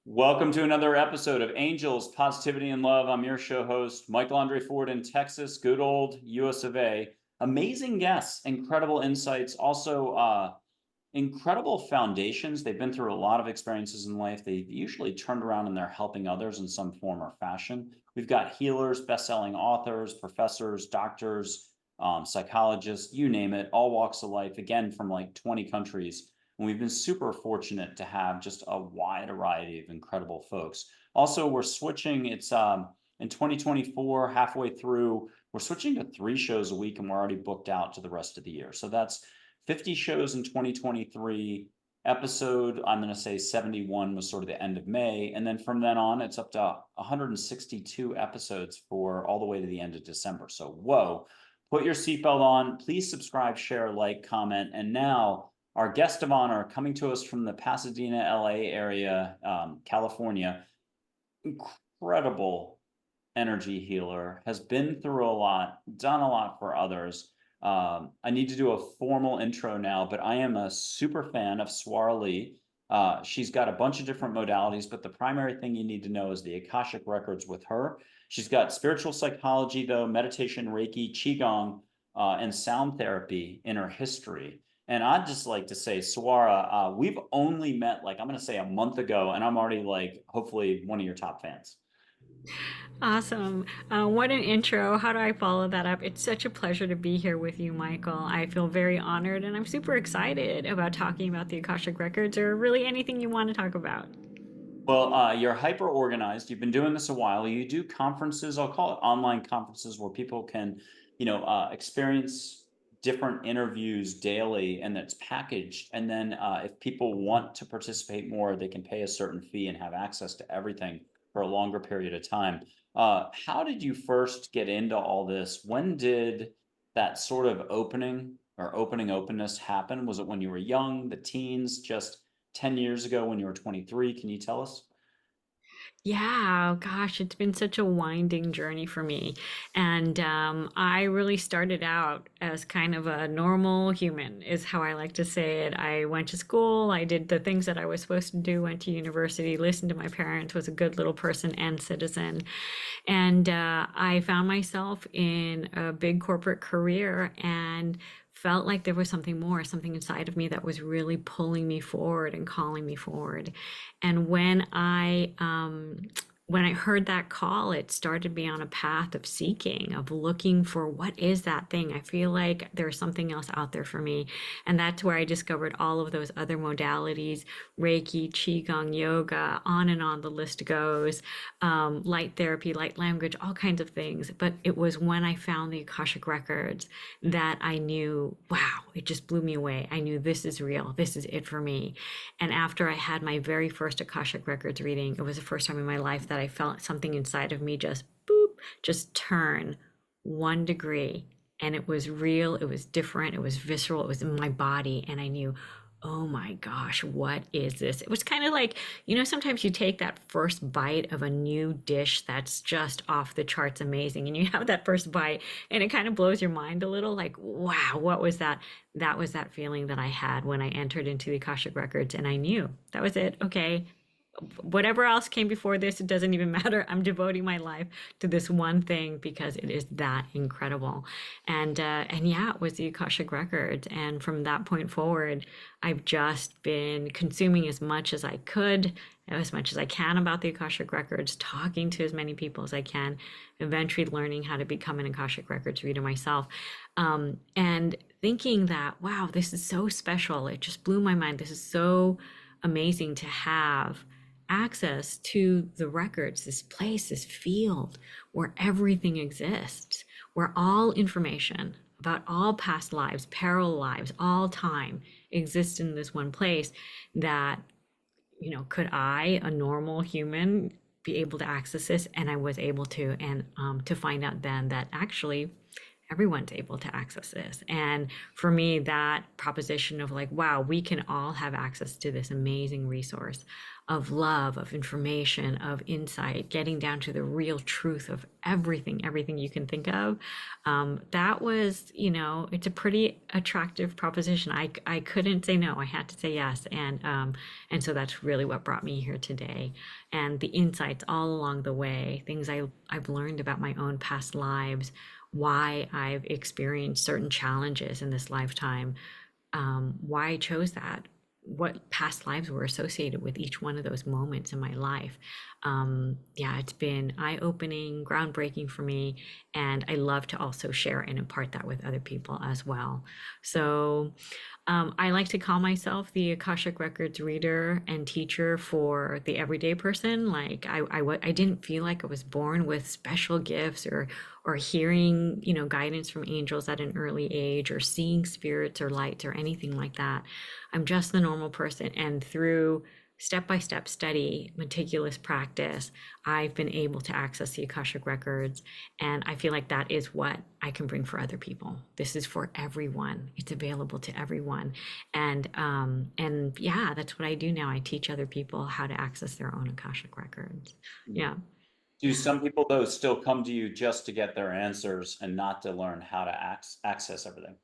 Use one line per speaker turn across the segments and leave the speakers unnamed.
Welcome to another episode of Angels, Positivity, and Love. I'm your show host, Michael Andre Ford in Texas, good old US of A. Amazing guests, incredible insights, also incredible foundations. They've been through a lot of experiences in life. They've usually turned around and they're helping others in some form or fashion. We've got healers, best-selling authors, professors, doctors, psychologists, you name it, all walks of life, again, from like 20 countries. And we've been super fortunate to have just a wide variety of incredible folks. Also, we're switching, it's in 2024, halfway through, we're switching to 3 shows a week and we're already booked out to the rest of the year. So that's 50 shows in 2023. Episode, I'm going to say 71 was sort of the end of May. And then from then on, it's up to 162 episodes for all the way to the end of December. So, whoa, put your seatbelt on. Please subscribe, share, like, comment. And now, our guest of honor coming to us from the Pasadena, LA area, California, incredible energy healer, has been through a lot, done a lot for others. I need to do a formal intro now, but I am a super fan of Suara Lee. She's got a bunch of different modalities, but the primary thing you need to know is the Akashic Records with her. She's got spiritual psychology, though, meditation, Reiki, Qigong, and sound therapy in her history. And I'd just like to say, Suara, we've only met, like, I'm going to say a month ago, and I'm already, like, hopefully one of your top fans.
Awesome. What an intro. How do I follow that up? It's such a pleasure to be here with you, Michael. I feel very honored and I'm super excited about talking about the Akashic Records or really anything you want to talk about.
Well, you're hyper organized. You've been doing this a while. You do conferences, I'll call it online conferences, where people can, experience different interviews daily and it's packaged. And then if people want to participate more, they can pay a certain fee and have access to everything for a longer period of time. How did you first get into all this? When did that sort of opening or opening openness happen? Was it when you were young, the teens, just 10 years ago when you were 23? Can you tell us?
Yeah, gosh, it's been such a winding journey for me. And I really started out as kind of a normal human, is how I like to say it. I went to school, I did the things that I was supposed to do, went to university, listened to my parents, was a good little person and citizen. And I found myself in a big corporate career and felt like there was something more, something inside of me that was really pulling me forward and calling me forward. And when I heard that call, it started me on a path of seeking, of looking for what is that thing. I feel like there's something else out there for me. And that's where I discovered all of those other modalities, Reiki, Qigong, yoga, on and on the list goes, light therapy, light language, all kinds of things. But it was when I found the Akashic Records that I knew, wow, it just blew me away. I knew this is real. This is it for me. And after I had my very first Akashic Records reading, it was the first time in my life that I felt something inside of me just boop, just turn 1 degree. And it was real, it was different, it was visceral, it was in my body. And I knew, oh my gosh, what is this? It was kind of like, sometimes you take that first bite of a new dish that's just off the charts amazing, and you have that first bite and it kind of blows your mind a little like, wow, what was that? That was that feeling that I had when I entered into the Akashic Records, and I knew that was it. Okay, whatever else came before this, it doesn't even matter. I'm devoting my life to this one thing because it is that incredible. And yeah, it was the Akashic Records. And from that point forward, I've just been consuming as much as I could, as much as I can about the Akashic Records, talking to as many people as I can, eventually learning how to become an Akashic Records reader myself. And thinking that, wow, this is so special. It just blew my mind. This is so amazing to have access to the records, this place, this field where everything exists, where all information about all past lives, parallel lives, all time exists in this one place. That, could I, a normal human, be able to access this? And I was able to, and to find out then that actually everyone's able to access this. And for me, that proposition of like, wow, we can all have access to this amazing resource of love, of information, of insight, getting down to the real truth of everything you can think of. That was, it's a pretty attractive proposition. I couldn't say no. I had to say yes. And so that's really what brought me here today. And the insights all along the way, things I've learned about my own past lives, why I've experienced certain challenges in this lifetime, why I chose that, what past lives were associated with each one of those moments in my life. Yeah, it's been eye-opening, groundbreaking for me, and I love to also share and impart that with other people as well. So I like to call myself the Akashic Records reader and teacher for the everyday person. Like I didn't feel like I was born with special gifts or hearing, guidance from angels at an early age or seeing spirits or lights or anything like that. I'm just the normal person. And through step-by-step study, meticulous practice, I've been able to access the Akashic Records. And I feel like that is what I can bring for other people. This is for everyone. It's available to everyone. And yeah, that's what I do now. I teach other people how to access their own Akashic Records. Yeah.
Do some people, though, still come to you just to get their answers and not to learn how to access everything?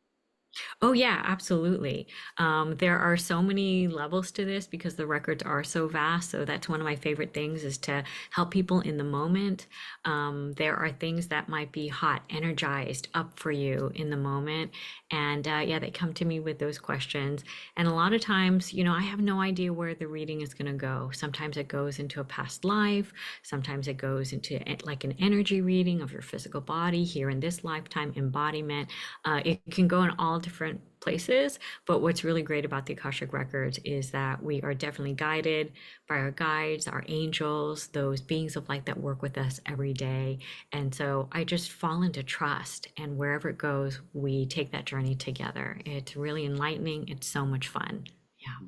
Oh, yeah, absolutely. There are so many levels to this because the records are so vast. So that's one of my favorite things is to help people in the moment. There are things that might be hot, energized, up for you in the moment. And yeah, they come to me with those questions. And a lot of times, I have no idea where the reading is going to go. Sometimes it goes into a past life. Sometimes it goes into like an energy reading of your physical body here in this lifetime, embodiment. It can go in all different places, but what's really great about the Akashic Records is that we are definitely guided by our guides, our angels, those beings of light that work with us every day. And so I just fall into trust, and wherever it goes, we take that journey together. It's really enlightening. It's so much fun. Yeah.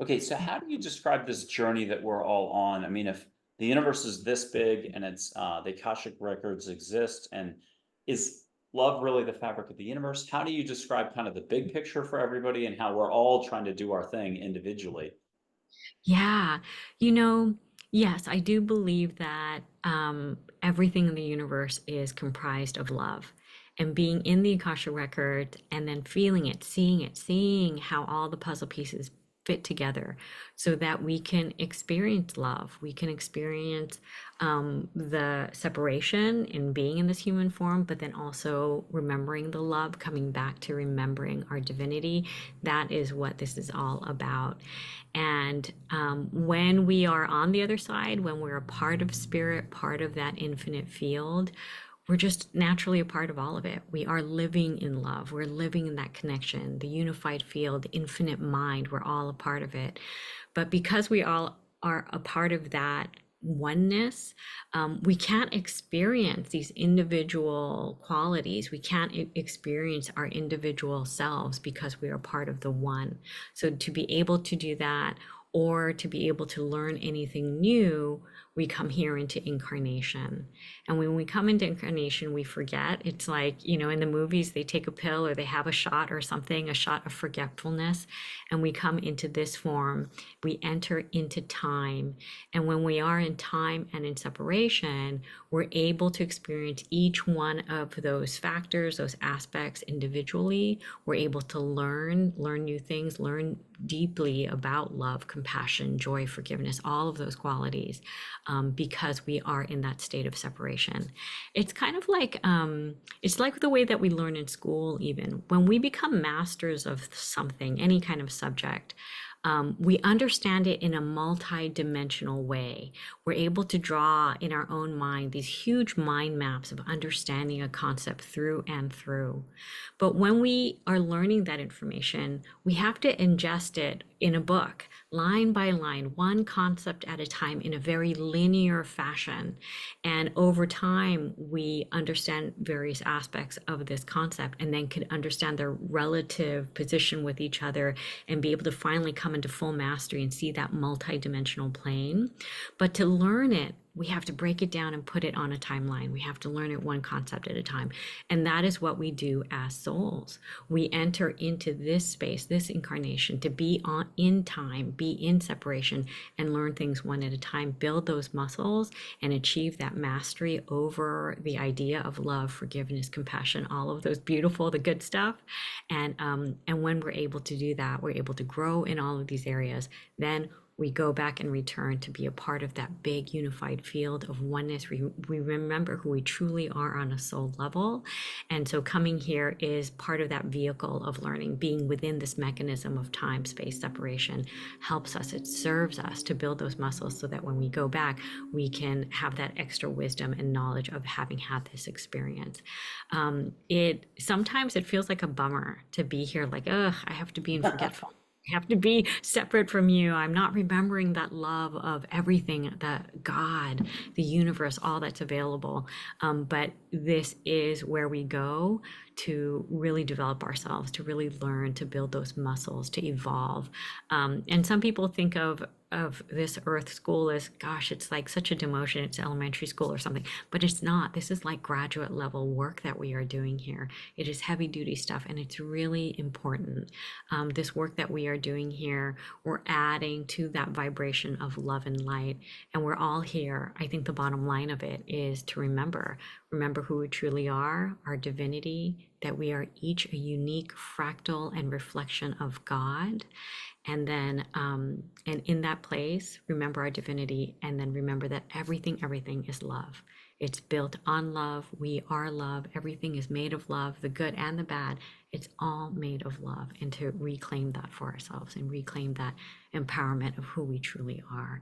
Okay, so how do you describe this journey that we're all on? I mean, if the universe is this big and it's the Akashic Records exist, and is love really the fabric of the universe? How do you describe kind of the big picture for everybody and how we're all trying to do our thing individually?
Yeah, you know, yes, I do believe that everything in the universe is comprised of love. And being in the Akasha record and then feeling it, seeing how all the puzzle pieces fit together so that we can experience love. We can experience the separation in being in this human form, but then also remembering the love, coming back to remembering our divinity. That is what this is all about. And when we are on the other side, when we're a part of spirit, part of that infinite field, we're just naturally a part of all of it. We are living in love. We're living in that connection, the unified field, the infinite mind. We're all a part of it. But because we all are a part of that oneness, we can't experience these individual qualities. We can't experience our individual selves because we are part of the one. So to be able to do that, or to be able to learn anything new, we come here into incarnation. And when we come into incarnation, we forget. It's like, in the movies, they take a pill or they have a shot or something, a shot of forgetfulness. And we come into this form, we enter into time. And when we are in time and in separation, we're able to experience each one of those factors, those aspects individually. We're able to learn new things, learn deeply about love, compassion, joy, forgiveness, all of those qualities, because we are in that state of separation. It's kind of like, it's like the way that we learn in school, even. When we become masters of something, any kind of subject, we understand it in a multi-dimensional way. We're able to draw in our own mind these huge mind maps of understanding a concept through and through. But when we are learning that information, we have to ingest it in a book, line by line, one concept at a time in a very linear fashion. And over time, we understand various aspects of this concept and then can understand their relative position with each other and be able to finally come into full mastery and see that multidimensional plane. But to learn it we have to break it down and put it on a timeline. We have to learn it one concept at a time. And that is what we do as souls. We enter into this space, this incarnation, to be in time, be in separation, and learn things one at a time, build those muscles, and achieve that mastery over the idea of love, forgiveness, compassion, all of those beautiful, the good stuff. And when we're able to do that, we're able to grow in all of these areas. Then we go back and return to be a part of that big unified field of oneness. We remember who we truly are on a soul level. And so coming here is part of that vehicle of learning. Being within this mechanism of time, space, separation helps us. It serves us to build those muscles so that when we go back, we can have that extra wisdom and knowledge of having had this experience. Sometimes it feels like a bummer to be here, like, ugh, I have to be in forgetful. I have to be separate from you. I'm not remembering that love of everything, that God, the universe, all that's available. But this is where we go to really develop ourselves, to really learn, to build those muscles, to evolve. And some people think of this earth school as, gosh, it's like such a demotion, it's elementary school or something, but it's not. This is like graduate level work that we are doing here. It is heavy duty stuff, and it's really important. This work that we are doing here, we're adding to that vibration of love and light, and we're all here. I think the bottom line of it is to remember who we truly are, our divinity, that we are each a unique fractal and reflection of God. And then, and in that place, remember our divinity, and then remember that everything is love. It's built on love. We are love. Everything is made of love, the good and the bad. It's all made of love. And to reclaim that for ourselves and reclaim that empowerment of who we truly are.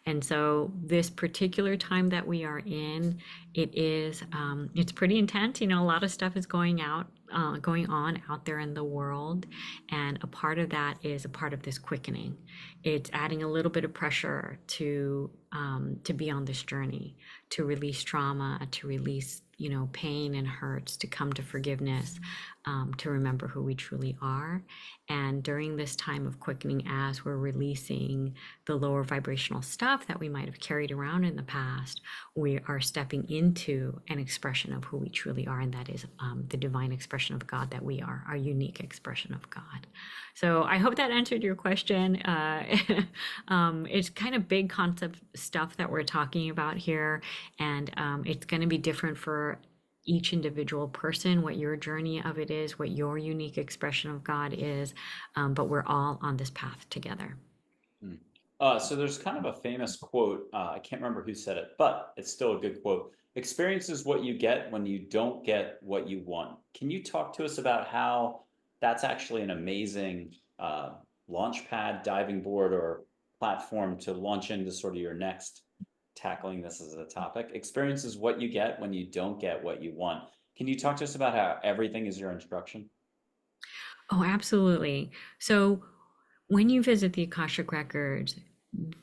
And so this particular time that we are in, it's pretty intense. You know, a lot of stuff is going on out there in the world. And a part of that is a part of this quickening. It's adding a little bit of pressure to be on this journey, to release trauma, to release, pain and hurts, to come to forgiveness, to remember who we truly are. And during this time of quickening, as we're releasing the lower vibrational stuff that we might have carried around in the past, we are stepping into an expression of who we truly are. And that is the divine expression of God that we are, our unique expression of God. So I hope that answered your question. It's kind of big concept stuff that we're talking about here. And it's going to be different for each individual person, what your journey of it is, what your unique expression of God is, but we're all on this path together.
So there's kind of a famous quote, I can't remember who said it, but it's still a good quote. Experience is what you get when you don't get what you want. Can you talk to us about how that's actually an amazing launch pad, diving board, or platform to launch into sort of your next tackling this as a topic? Experience is what you get when you don't get what you want. Can you talk to us about how everything is your instruction?
Oh, absolutely. So when you visit the Akashic Records,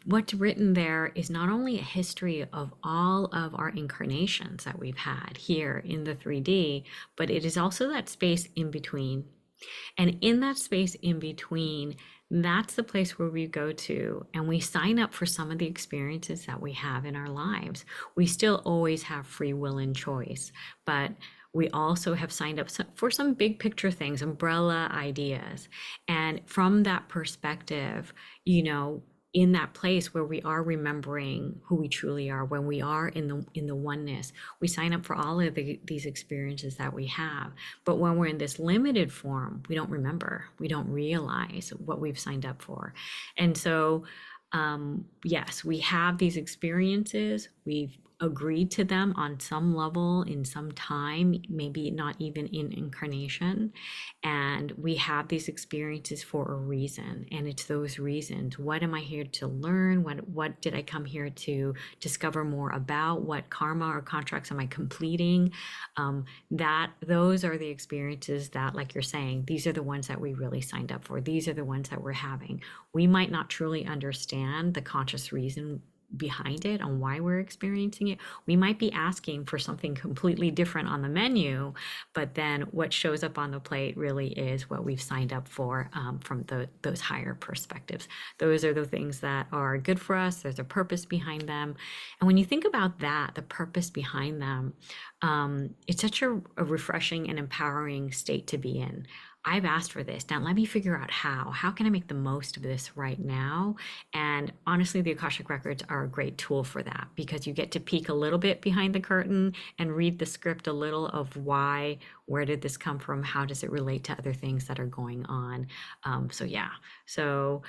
what's written there is not only a history of all of our incarnations that we've had here in the 3D, but it is also that space in between. And in that space in between, that's the place where we go to and we sign up for some of the experiences that we have in our lives. We still always have free will and choice, but we also have signed up for some big picture things, umbrella ideas. And from that perspective, in that place where we are remembering who we truly are, when we are in the oneness, we sign up for all of these experiences that we have. But when we're in this limited form, we don't remember, we don't realize what we've signed up for. And so, yes, we have these experiences. We've agreed to them on some level in some time, maybe not even in incarnation. And we have these experiences for a reason. And it's those reasons. What am I here to learn? What did I come here to discover more about? What karma or contracts am I completing? Those are the experiences that, like you're saying, these are the ones that we really signed up for. These are the ones that we're having. We might not truly understand the conscious reason behind it, on why we're experiencing it. We might be asking for something completely different on the menu, but then what shows up on the plate really is what we've signed up for, from those higher perspectives. Those are the things that are good for us. There's a purpose behind them. And when you think about that, the purpose behind them, it's such a refreshing and empowering state to be in. I've asked for this. Now let me figure out how. How can I make the most of this right now? And honestly, the Akashic Records are a great tool for that, because you get to peek a little bit behind the curtain and read the script a little of why, where did this come from? How does it relate to other things that are going on? So yeah, so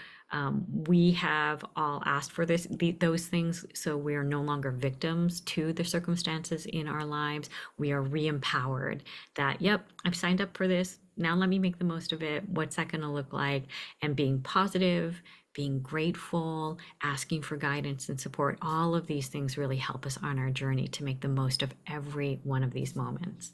we have all asked for those things, so we are no longer victims to the circumstances in our lives. We are re-empowered that, yep, I've signed up for this. Now let me make the most of it. What's that going to look like? And being positive, being grateful, asking for guidance and support, all of these things really help us on our journey to make the most of every one of these moments.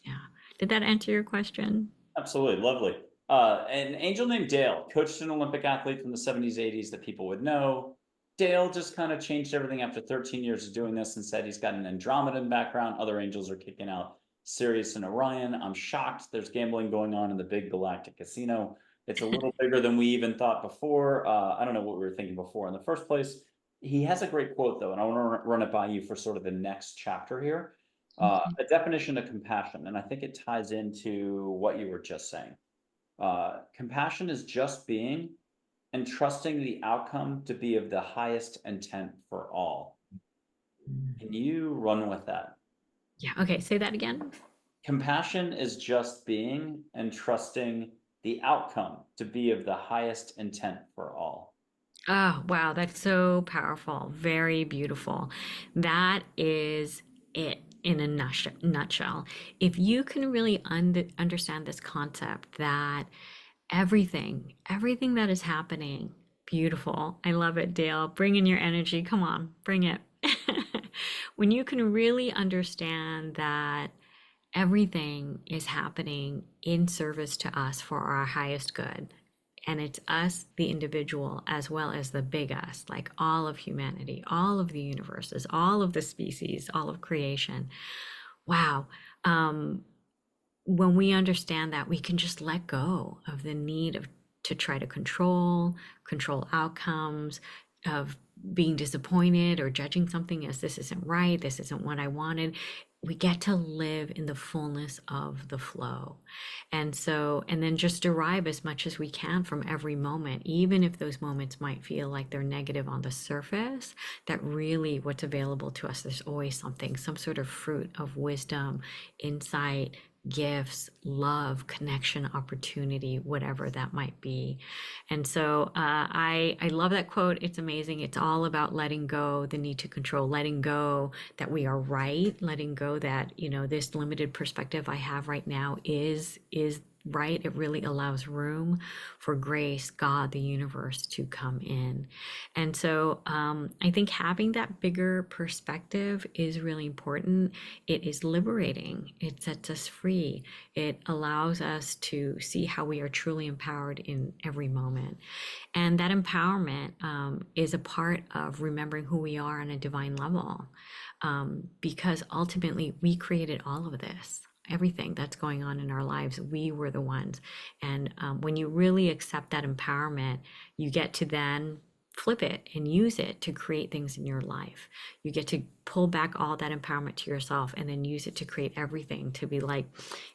Yeah. Did that answer your question?
Absolutely. Lovely. An angel named Dale coached an Olympic athlete from the 70s, 80s that people would know. Dale just kind of changed everything after 13 years of doing this and said he's got an Andromedan background. Other angels are kicking out Sirius and Orion. I'm shocked. There's gambling going on in the big galactic casino. It's a little bigger than we even thought before. I don't know what we were thinking before in the first place. He has a great quote, though, and I want to run it by you for sort of the next chapter here. A definition of compassion, and I think it ties into what you were just saying. Compassion is just being and trusting the outcome to be of the highest intent for all. Can you run with that?
Yeah. Okay. Say that again.
Compassion is just being and trusting the outcome to be of the highest intent for all.
Oh, wow, that's so powerful. Very beautiful. That is it in a nutshell. If you can really understand this concept that everything that is happening, beautiful. I love it, Dale. Bring in your energy. Come on, bring it. When you can really understand that everything is happening in service to us for our highest good. And it's us, the individual, as well as the big us, like all of humanity, all of the universes, all of the species, all of creation. Wow. Um, when we understand that, we can just let go of the need of to try to control outcomes, of being disappointed or judging something as this isn't right, this isn't what I wanted. We get to live in the fullness of the flow. And so, and then just derive as much as we can from every moment, even if those moments might feel like they're negative on the surface, that really what's available to us, there's always something, some sort of fruit of wisdom, insight, gifts, love, connection, opportunity, whatever that might be. And so I love that quote. It's amazing. It's all about letting go, the need to control, letting go that we are right, letting go that, this limited perspective I have right now is right. It really allows room for grace, God, the universe to come in. And so I think having that bigger perspective is really important. It is liberating. It sets us free. It allows us to see how we are truly empowered in every moment. And that empowerment is a part of remembering who we are on a divine level, because ultimately we created all of this. Everything that's going on in our lives, we were the ones. And when you really accept that empowerment, you get to then flip it and use it to create things in your life. You get to pull back all that empowerment to yourself and then use it to create everything, to be like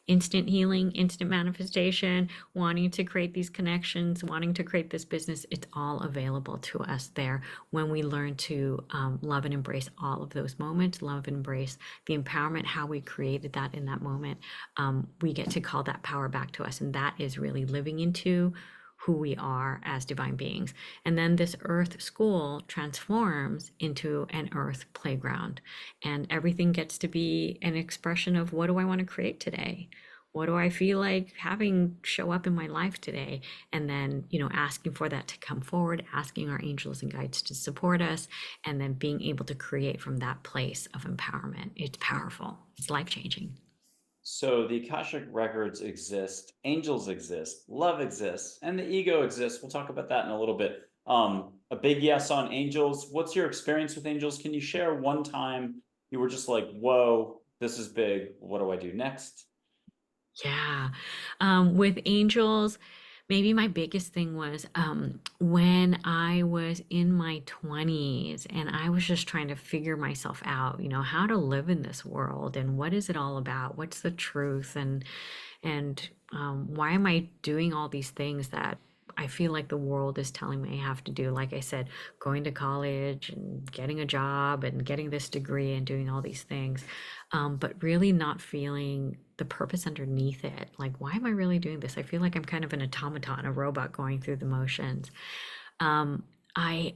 instant healing, instant manifestation, wanting to create these connections, wanting to create this business. It's all available to us there when we learn to love and embrace all of those moments, love and embrace the empowerment, how we created that in that moment. We get to call that power back to us. And that is really living into who we are as divine beings. And then this earth school transforms into an earth playground. And everything gets to be an expression of, what do I want to create today? What do I feel like having show up in my life today? And then, asking for that to come forward, asking our angels and guides to support us, and then being able to create from that place of empowerment. It's powerful. It's life-changing.
So the Akashic records exist, angels exist, love exists, and the ego exists. We'll talk about that in a little bit. A big yes on angels. What's your experience with angels? Can you share one time you were just like, whoa, this is big. What do I do next?
Yeah. With angels, maybe my biggest thing was when I was in my 20s and I was just trying to figure myself out, how to live in this world and what is it all about? What's the truth? And why am I doing all these things that I feel like the world is telling me I have to do? Like I said, going to college and getting a job and getting this degree and doing all these things, but really not feeling the purpose underneath it. Like, why am I really doing this? I feel like I'm kind of an automaton, a robot going through the motions. Um, I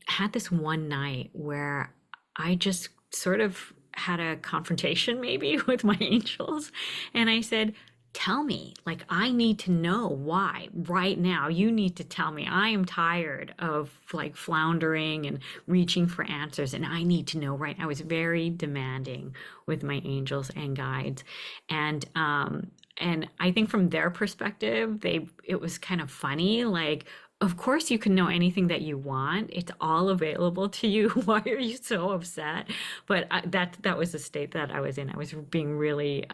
had this one night where I just sort of had a confrontation maybe with my angels, and I said, tell me, like, I need to know why right now. You need to tell me. I am tired of like floundering and reaching for answers, and I need to know right. I was very demanding with my angels and guides, and I think from their perspective, it was kind of funny, like, of course you can know anything that you want. It's all available to you. Why are you so upset? But that was the state that I was in. I was being really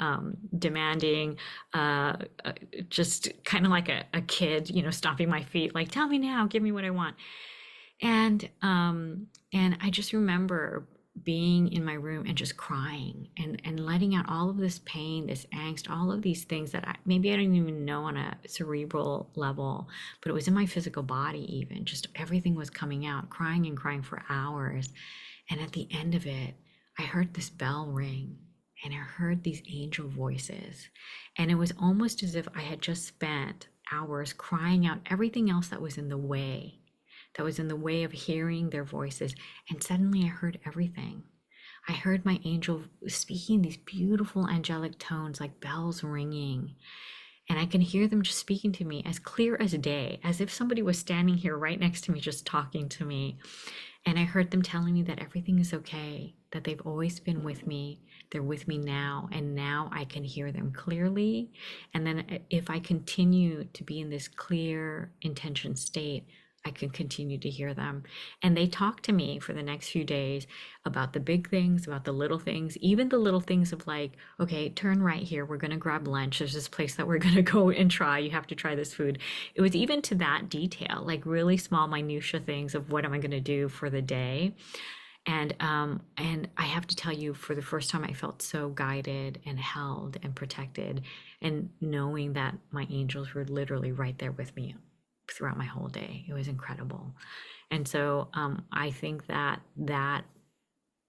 demanding, uh, uh, just kind of like a kid, stomping my feet, like, tell me now, give me what I want. And I just remember being in my room and just crying and letting out all of this pain, this angst, all of these things that maybe I didn't even know on a cerebral level, but it was in my physical body even. Just everything was coming out, crying and crying for hours. And at the end of it, I heard this bell ring and I heard these angel voices. And it was almost as if I had just spent hours crying out everything else that was in the way of hearing their voices. And suddenly I heard everything. I heard my angel speaking these beautiful angelic tones like bells ringing. And I can hear them just speaking to me as clear as day, as if somebody was standing here right next to me, just talking to me. And I heard them telling me that everything is okay, that they've always been with me. They're with me now, and now I can hear them clearly. And then if I continue to be in this clear intention state, I can continue to hear them. And they talk to me for the next few days about the big things, about the little things, even the little things of like, okay, turn right here. We're going to grab lunch. There's this place that we're going to go and try. You have to try this food. It was even to that detail, like really small minutia things of what am I going to do for the day. And I have to tell you, for the first time, I felt so guided and held and protected, and knowing that my angels were literally right there with me throughout my whole day. It was incredible. And so I think that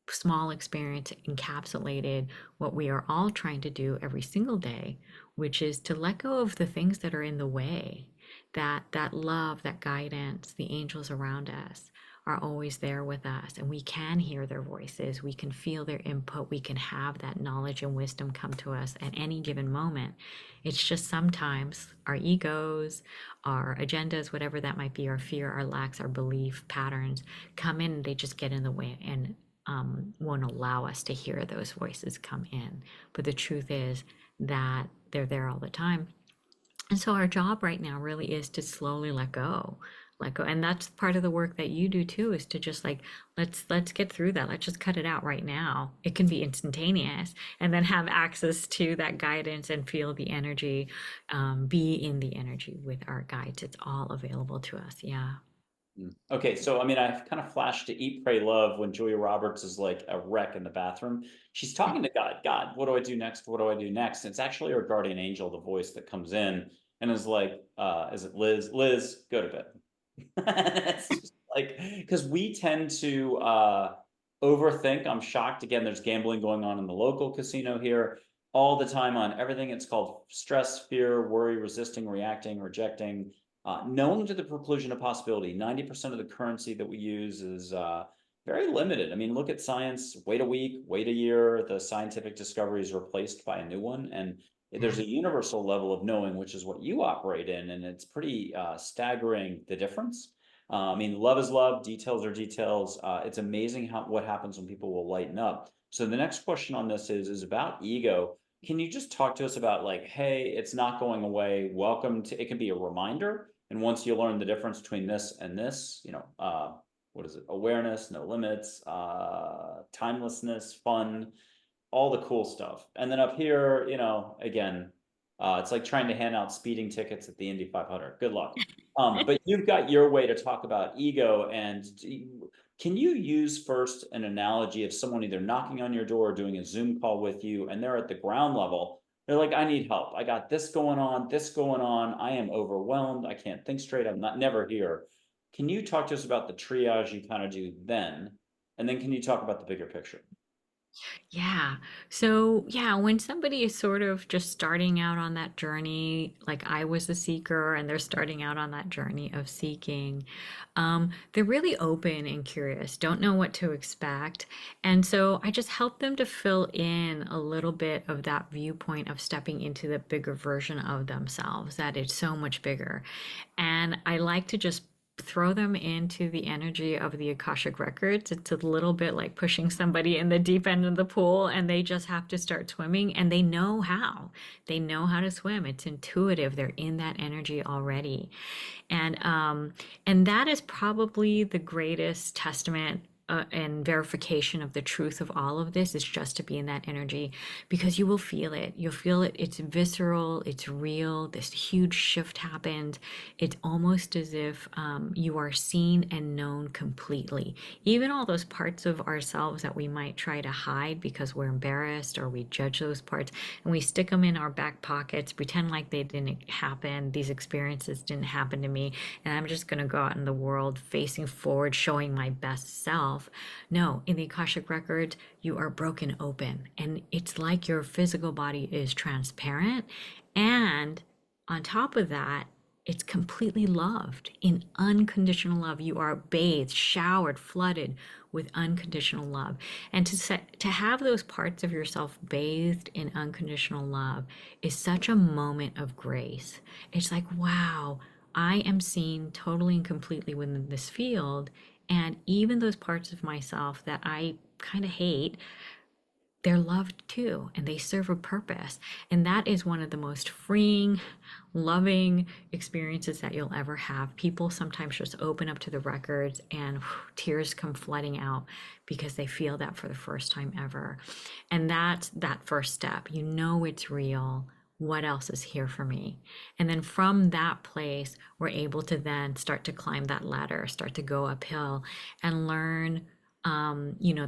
small experience encapsulated what we are all trying to do every single day, which is to let go of the things that are in the way. That love, that guidance, the angels around us are always there with us, and we can hear their voices, we can feel their input, we can have that knowledge and wisdom come to us at any given moment. It's just sometimes our egos, our agendas, whatever that might be, our fear, our lacks, our belief patterns come in and they just get in the way and won't allow us to hear those voices come in. But the truth is that they're there all the time. And so our job right now really is to slowly let go. And that's part of the work that you do too, is to just like, let's get through that. Let's just cut it out right now. It can be instantaneous, and then have access to that guidance and feel the energy, be in the energy with our guides. It's all available to us. Yeah.
Okay, so I mean, I've kind of flashed to Eat, Pray, Love when Julia Roberts is like a wreck in the bathroom. She's talking to God. God, what do I do next? What do I do next? And it's actually her guardian angel, the voice that comes in and is like, is it Liz? Liz, go to bed. It's just like, because we tend to overthink. I'm shocked. Again, there's gambling going on in the local casino here all the time on everything. It's called stress, fear, worry, resisting, reacting, rejecting. Known to the preclusion of possibility. 90% of the currency that we use is very limited. I mean, look at science, wait a week, wait a year, the scientific discovery is replaced by a new one. And there's a universal level of knowing, which is what you operate in. And it's pretty staggering, the difference. I mean, love is love, details are details. It's amazing what happens when people will lighten up. So the next question on this is about ego. Can you just talk to us about like, hey, it's not going away. Welcome to, it can be a reminder, And once you learn the difference between this and this, what is it? Awareness, no limits, timelessness, fun, all the cool stuff. And then up here, again, it's like trying to hand out speeding tickets at the Indy 500. Good luck. But you've got your way to talk about ego. And can you use first an analogy of someone either knocking on your door or doing a Zoom call with you, and they're at the ground level? They're like, I need help. I got this going on, this going on. I am overwhelmed. I can't think straight. I'm never here. Can you talk to us about the triage you kind of do then? And then can you talk about the bigger picture?
Yeah. So, yeah, when somebody is sort of just starting out on that journey, like I was a seeker and they're starting out on that journey of seeking, they're really open and curious, don't know what to expect. And so I just help them to fill in a little bit of that viewpoint of stepping into the bigger version of themselves, that it's so much bigger. And I like to just throw them into the energy of the Akashic Records. It's a little bit like pushing somebody in the deep end of the pool and they just have to start swimming and they know how. They know how to swim. It's intuitive. They're in that energy already. And that is probably the greatest testament and verification of the truth of all of this is just to be in that energy because you will feel it. You'll feel it. It's visceral. It's real. This huge shift happened. It's almost as if you are seen and known completely. Even all those parts of ourselves that we might try to hide because we're embarrassed or we judge those parts and we stick them in our back pockets, pretend like they didn't happen. These experiences didn't happen to me. And I'm just going to go out in the world facing forward, showing my best self. No, in the Akashic Records, you are broken open. And it's like your physical body is transparent. And on top of that, it's completely loved in unconditional love. You are bathed, showered, flooded with unconditional love. And to have those parts of yourself bathed in unconditional love is such a moment of grace. It's like, wow, I am seen totally and completely within this field. And even those parts of myself that I kind of hate, they're loved too, and they serve a purpose. And that is one of the most freeing, loving experiences that you'll ever have. People sometimes just open up to the records and tears come flooding out because they feel that for the first time ever. And that's that first step. You know it's real. What else is here for me? And then from that place, we're able to then start to climb that ladder, start to go uphill and learn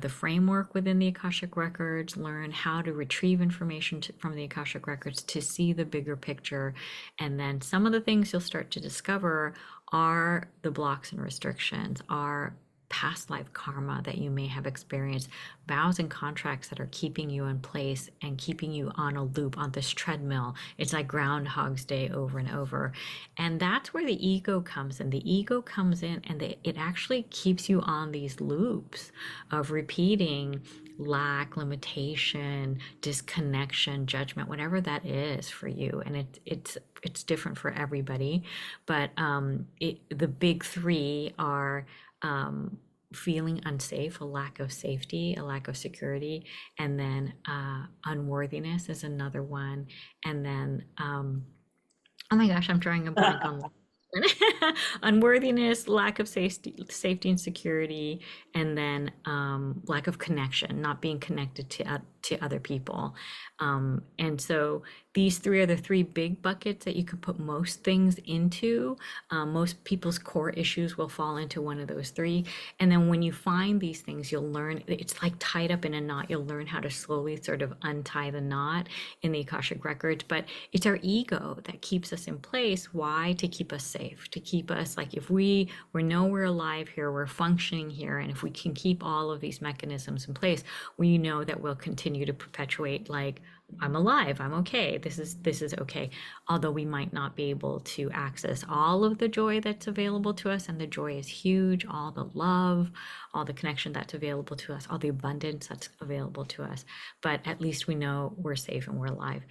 the framework within the Akashic Records, learn how to retrieve information from the Akashic Records to see the bigger picture. And then some of the things you'll start to discover are the blocks and restrictions, are past life karma that you may have experienced, vows and contracts that are keeping you in place and keeping you on a loop on this treadmill. It's like Groundhog's Day over and over. And that's where the ego comes in. The ego comes in and it actually keeps you on these loops of repeating lack, limitation, disconnection, judgment, whatever that is for you. And it's different for everybody. But the big three are feeling unsafe, a lack of safety, a lack of security, and then unworthiness is another one. And then, oh my gosh, I'm drawing a blank on unworthiness, lack of safety and security, and then lack of connection, not being connected to other people. And so these three are the three big buckets that you can put most things into. Most people's core issues will fall into one of those three. And then when you find these things, you'll learn it's like tied up in a knot. You'll learn how to slowly sort of untie the knot in the Akashic Records. But it's our ego that keeps us in place. Why? To keep us safe, to keep us like if we know we're alive here, we're functioning here, and if we can keep all of these mechanisms in place, we know that we'll continue to perpetuate like I'm alive, I'm okay, this is okay. Although we might not be able to access all of the joy that's available to us, and the joy is huge, all the love, all the connection that's available to us, all the abundance that's available to us. But at least we know we're safe and we're alive.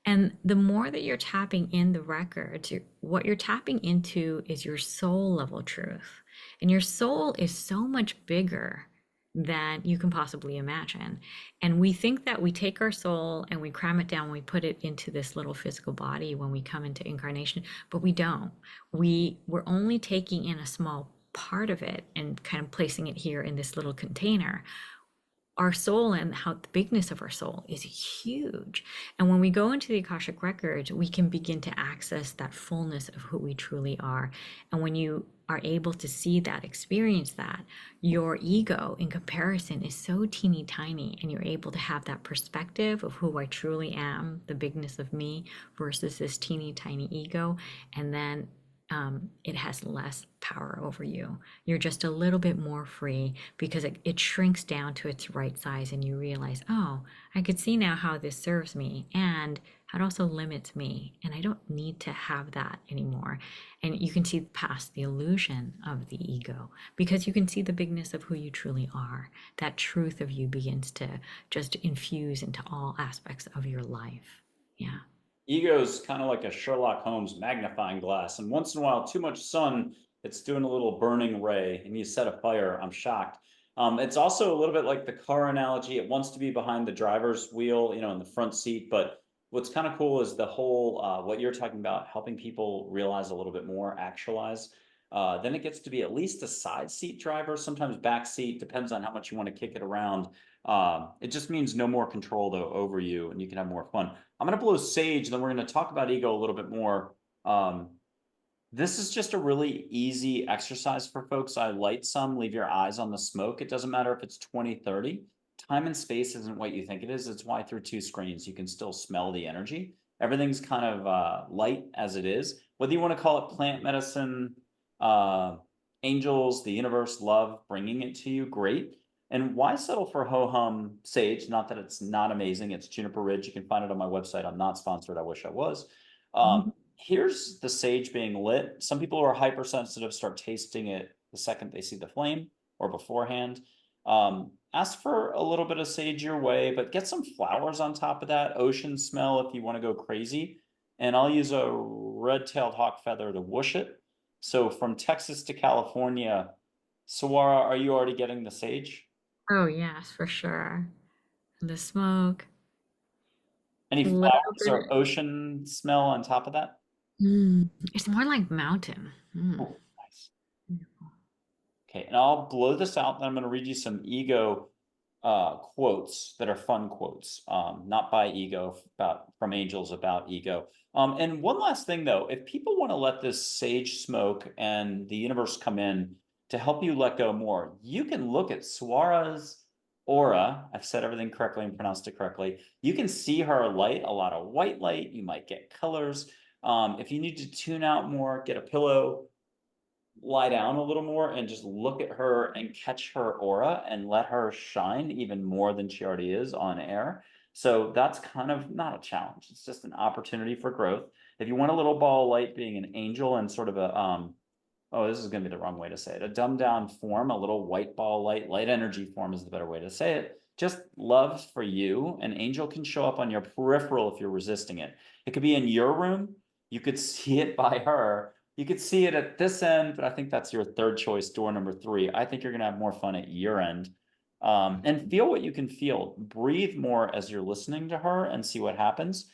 And the more that you're tapping in the records, what you're tapping into is your soul level truth. And your soul is so much bigger than you can possibly imagine. And we think that we take our soul and we cram it down, we put it into this little physical body when we come into incarnation, but we don't. We're only taking in a small part of it and kind of placing it here in this little container. Our soul and how the bigness of our soul is huge. And when we go into the Akashic Records, we can begin to access that fullness of who we truly are. And when you are able to see that, experience that, your ego in comparison is so teeny tiny, and you're able to have that perspective of who I truly am, the bigness of me versus this teeny tiny ego. And then it has less power over you. You're just a little bit more free because it shrinks down to its right size, and you realize, oh, I could see now how this serves me, and it also limits me, and I don't need to have that anymore. And you can see past the illusion of the ego because you can see the bigness of who you truly are. That truth of you begins to just infuse into all aspects of your life. Yeah.
Ego's kind of like a Sherlock Holmes magnifying glass, and once in a while, too much sun, it's doing a little burning ray, and you set a fire. I'm shocked. It's also a little bit like the car analogy. It wants to be behind the driver's wheel, in the front seat. But what's kind of cool is the whole what you're talking about, helping people realize a little bit more, actualize. Then it gets to be at least a side seat driver, sometimes back seat, depends on how much you want to kick it around. It just means no more control though over you, and you can have more fun. I'm going to blow sage, and then we're going to talk about ego a little bit more. This is just a really easy exercise for folks. I light some, leave your eyes on the smoke. It doesn't matter if it's 20, 30. Time and space isn't what you think it is. It's why through two screens, you can still smell the energy. Everything's kind of light as it is. Whether you want to call it plant medicine, uh, angels, the universe, love, bringing it to you, great. And why settle for ho-hum sage? Not that it's not amazing. It's Juniper Ridge. You can find it on my website. I'm not sponsored. I wish I was. Here's the sage being lit. Some people who are hypersensitive start tasting it the second they see the flame or beforehand. Ask for a little bit of sage your way, but get some flowers on top of that. Ocean smell if you want to go crazy. And I'll use a red-tailed hawk feather to whoosh it. So from Texas to California, Suara, are you already getting the sage?
Oh, yes, for sure. The smoke,
Any
a little
flowers
bit.
or ocean smell on top of that?
It's more like mountain.
Oh, nice. Okay, and I'll blow this out, and I'm going to read you some ego quotes that are fun quotes, not by ego, about from angels about ego. And one last thing though, if people want to let this sage smoke and the universe come in to help you let go more, you can look at Swara's aura. I've said everything correctly and pronounced it correctly. You can see her light, a lot of white light. You might get colors. If you need to tune out more, get a pillow, lie down a little more and just look at her and catch her aura and let her shine even more than she already is on air. So that's kind of not a challenge. It's just an opportunity for growth. If you want a little ball of light being an angel and sort of a oh, this is going to be the wrong way to say it. A dumbed down form, a little white ball light energy form is the better way to say it. Just love for you. An angel can show up on your peripheral if you're resisting it. It could be in your room. You could see it by her. You could see it at this end, but I think that's your third choice, door number 3. I think you're going to have more fun at your end. And feel what you can feel. Breathe more as you're listening to her and see what happens.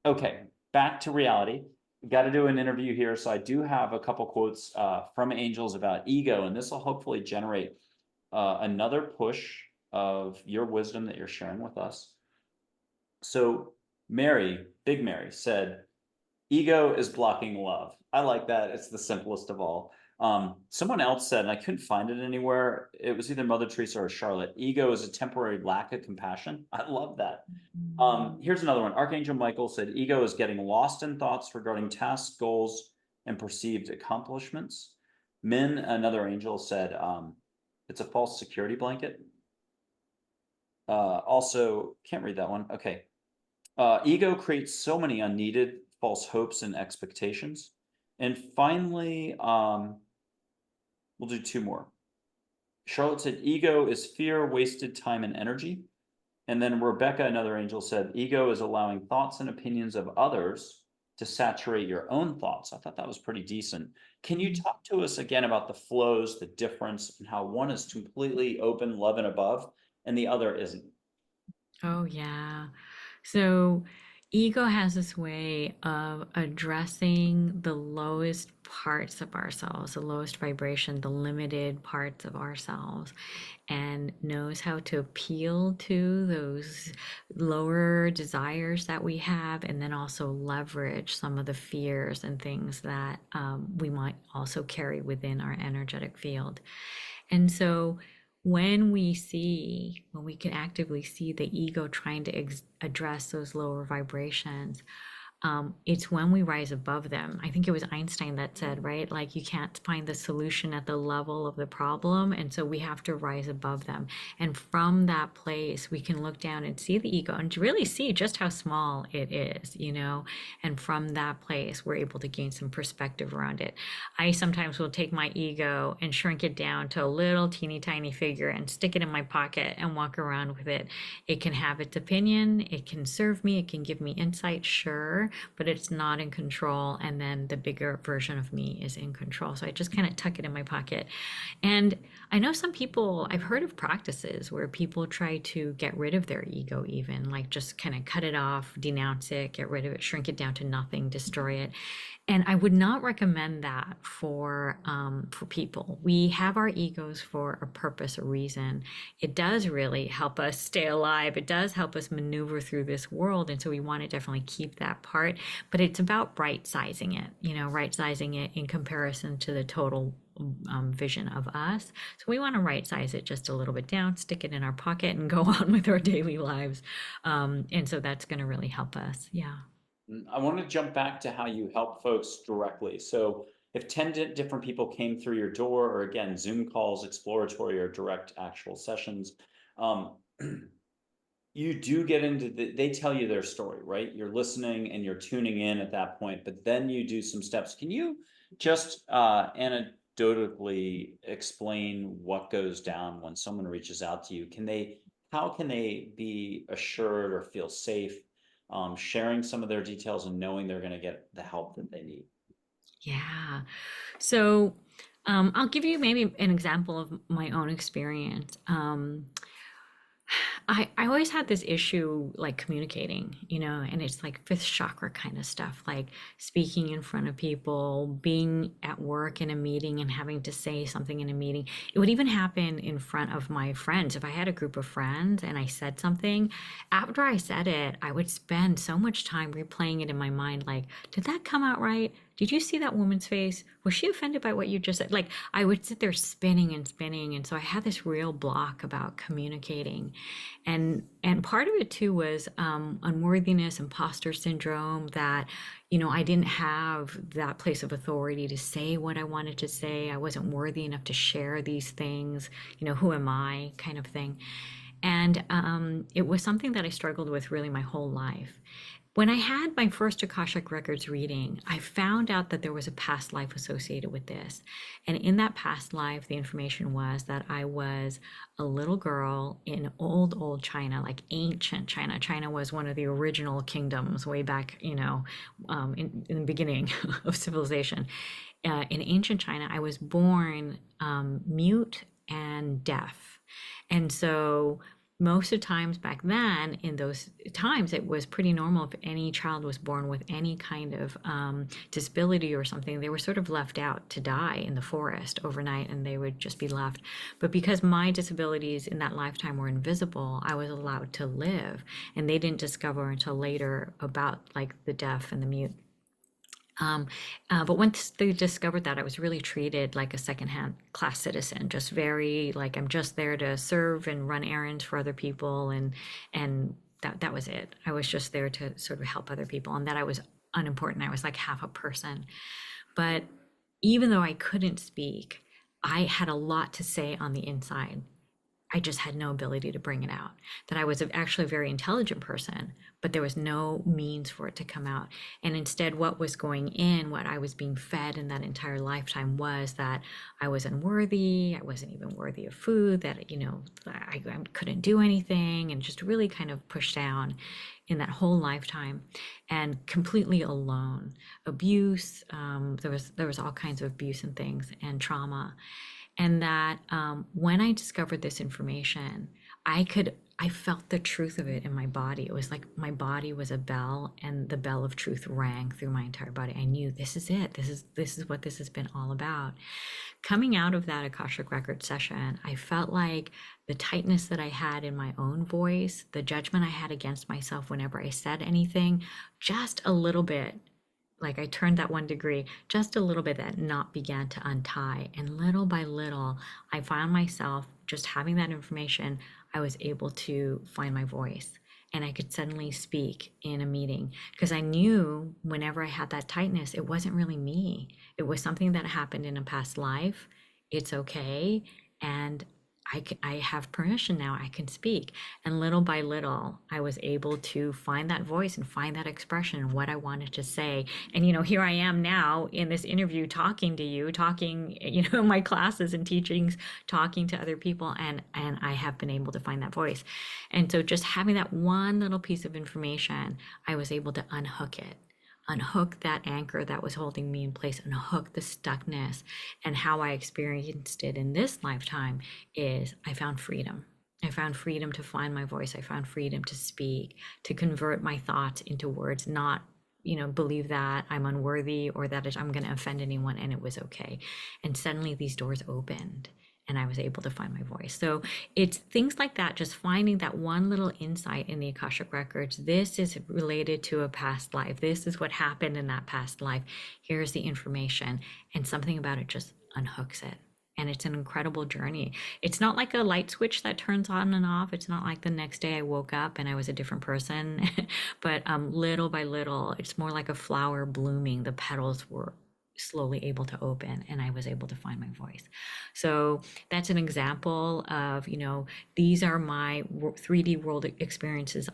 Okay, back to reality. Got to do an interview here. So I do have a couple quotes from angels about ego, and this will hopefully generate another push of your wisdom that you're sharing with us. So Mary, Big Mary, said, ego is blocking love. I like that. It's the simplest of all. Someone else said, and I couldn't find it anywhere, it was either Mother Teresa or Charlotte, ego is a temporary lack of compassion. I love that. Here's another one. Archangel Michael said, ego is getting lost in thoughts regarding tasks, goals, and perceived accomplishments. Min, another angel, said, it's a false security blanket. Also, can't read that one. Okay. Ego creates so many unneeded false hopes and expectations. And finally, we'll do 2 more. Charlotte said, ego is fear, wasted time, and energy. And then Rebecca, another angel, said, ego is allowing thoughts and opinions of others to saturate your own thoughts. I thought that was pretty decent. Can you talk to us again about the flows, the difference, and how one is completely open, love, and above, and the other isn't?
Oh, yeah. So, ego has this way of addressing the lowest parts of ourselves, the lowest vibration, the limited parts of ourselves, and knows how to appeal to those lower desires that we have, and then also leverage some of the fears and things that we might also carry within our energetic field. And so, when we can actively see the ego trying to address those lower vibrations, it's when we rise above them. I think it was Einstein that said, right? Like you can't find the solution at the level of the problem. And so we have to rise above them. And from that place, we can look down and see the ego and really see just how small it is, you know? And from that place, we're able to gain some perspective around it. I sometimes will take my ego and shrink it down to a little teeny tiny figure and stick it in my pocket and walk around with it. It can have its opinion, it can serve me, it can give me insight, sure, but it's not in control. And then the bigger version of me is in control. So I just kind of tuck it in my pocket. And I know some people, I've heard of practices where people try to get rid of their ego, even like just kind of cut it off, denounce it, get rid of it, shrink it down to nothing, destroy it. And I would not recommend that for people. We have our egos for a purpose, a reason. It does really help us stay alive. It does help us maneuver through this world, and so we want to definitely keep that part. But it's about right sizing it. You know, right sizing it in comparison to the total vision of us. So we want to right size it just a little bit down, stick it in our pocket, and go on with our daily lives. And so that's going to really help us. Yeah.
I want to jump back to how you help folks directly. So, if 10 different people came through your door, or again, Zoom calls, exploratory or direct actual sessions, um, you do get into they tell you their story, right? You're listening and you're tuning in at that point, but then you do some steps. Can you just anecdotally explain what goes down when someone reaches out to you? How can they be assured or feel safe sharing some of their details and knowing they're going to get the help that they need?
Yeah. So I'll give you maybe an example of my own experience. I always had this issue like communicating, you know, and it's like fifth chakra kind of stuff, like speaking in front of people, being at work in a meeting and having to say something in a meeting. It would even happen in front of my friends. If I had a group of friends and I said something, after I said it, I would spend so much time replaying it in my mind, like, did that come out right? Did you see that woman's face? Was she offended by what you just said? Like, I would sit there spinning and spinning. And so I had this real block about communicating. And part of it too was unworthiness, imposter syndrome, that, you know, I didn't have that place of authority to say what I wanted to say. I wasn't worthy enough to share these things. You know, who am I, kind of thing. And it was something that I struggled with really my whole life. When I had my first Akashic Records reading, I found out that there was a past life associated with this. And in that past life, the information was that I was a little girl in old China, like ancient China. China was one of the original kingdoms way back, you know, in the beginning of civilization. In ancient China, I was born mute and deaf. And so most of the times back then, in those times, it was pretty normal if any child was born with any kind of disability or something, they were sort of left out to die in the forest overnight, and they would just be left. But because my disabilities in that lifetime were invisible, I was allowed to live, and they didn't discover until later about like the deaf and the mute. Um, but once they discovered that, I was really treated like a secondhand class citizen, just very like I'm just there to serve and run errands for other people, and that was it. I was just there to sort of help other people, and that I was unimportant. I was like half a person. But even though I couldn't speak, I had a lot to say on the inside. I just had no ability to bring it out. That I was actually a very intelligent person, but there was no means for it to come out. And instead, what was going in, what I was being fed in that entire lifetime was that I was unworthy, I wasn't even worthy of food, that, I couldn't do anything, and just really kind of pushed down in that whole lifetime and completely alone. Abuse, there was all kinds of abuse and things and trauma. And that when I discovered this information, I felt the truth of it in my body. It was like my body was a bell, and the bell of truth rang through my entire body. I knew this is it. This is what this has been all about. Coming out of that Akashic Record session, I felt like the tightness that I had in my own voice, the judgment I had against myself whenever I said anything, just a little bit, like I turned that 1 degree, just a little bit, that knot began to untie. And little by little, I found myself just having that information. I was able to find my voice, and I could suddenly speak in a meeting, because I knew whenever I had that tightness, it wasn't really me. It was something that happened in a past life. It's okay. And I have permission now. I can speak. And little by little, I was able to find that voice and find that expression and what I wanted to say. And, here I am now in this interview talking to you, talking, in my classes and teachings, talking to other people, and I have been able to find that voice. And so just having that one little piece of information, I was able to unhook that anchor that was holding me in place, unhook the stuckness. And how I experienced it in this lifetime is I found freedom. I found freedom to find my voice. I found freedom to speak, to convert my thoughts into words, not believe that I'm unworthy or that I'm going to offend anyone, and it was okay. And suddenly these doors opened, and I was able to find my voice. So it's things like that, just finding that one little insight in the Akashic Records. This is related to a past life. This is what happened in that past life. Here's the information. And something about it just unhooks it. And it's an incredible journey. It's not like a light switch that turns on and off. It's not like the next day I woke up and I was a different person. But little by little, it's more like a flower blooming. The petals were slowly able to open, and I was able to find my voice. So that's an example of, these are my 3D world experiences.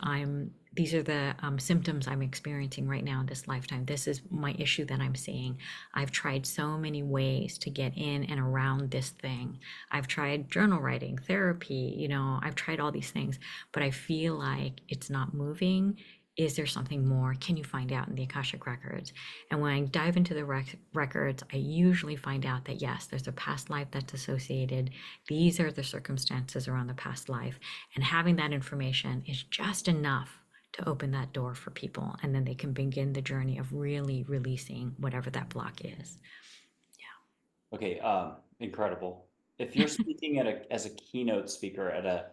These are the symptoms I'm experiencing right now in this lifetime. This is my issue that I'm seeing. I've tried so many ways to get in and around this thing. I've tried journal writing, therapy, I've tried all these things, but I feel like it's not moving. Is there something more? Can you find out in the Akashic Records? And when I dive into the records, I usually find out that yes, there's a past life that's associated. These are the circumstances around the past life. And having that information is just enough to open that door for people. And then they can begin the journey of really releasing whatever that block is.
Yeah. Okay. Incredible. If you're speaking as a keynote speaker at a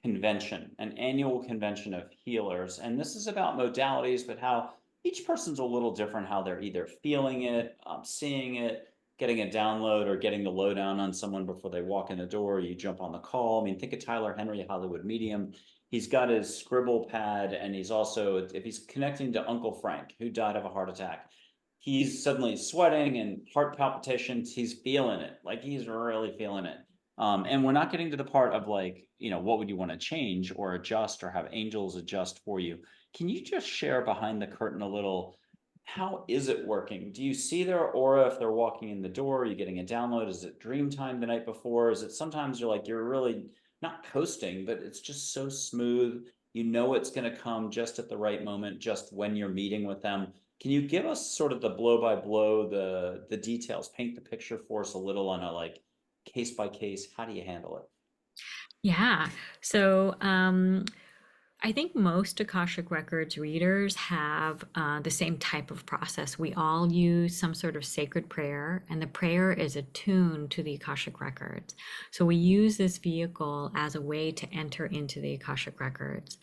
convention, an annual convention of healers, and this is about modalities, but how each person's a little different, how they're either feeling it, seeing it, getting a download, or getting the lowdown on someone before they walk in the door. You jump on the call. I mean, think of Tyler Henry, Hollywood Medium. He's got his scribble pad, and he's also, if he's connecting to Uncle Frank, who died of a heart attack, he's suddenly sweating and heart palpitations. He's feeling it. Like, he's really feeling it. And we're not getting to the part of like, what would you want to change or adjust or have angels adjust for you? Can you just share behind the curtain a little? How is it working? Do you see their aura if they're walking in the door? Are you getting a download? Is it dream time the night before? Is it sometimes you're really not coasting, but it's just so smooth? It's going to come just at the right moment, just when you're meeting with them. Can you give us sort of the blow by blow, the details, paint the picture for us a little on a like case by case? How do you handle it?
Yeah. So, I think most Akashic Records readers have the same type of process. We all use some sort of sacred prayer, and the prayer is attuned to the Akashic Records. So we use this vehicle as a way to enter into the Akashic Records.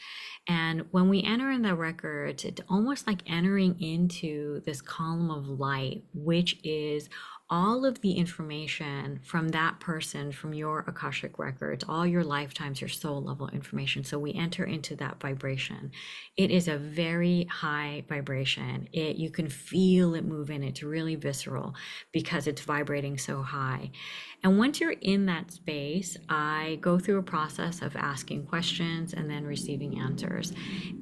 And when we enter in the records, it's almost like entering into this column of light, which is all of the information from that person, from your Akashic records, all your lifetimes, your soul level information. So we enter into that vibration. It is a very high vibration. You can feel it move in. It's really visceral because it's vibrating so high. And once you're in that space, I go through a process of asking questions and then receiving answers.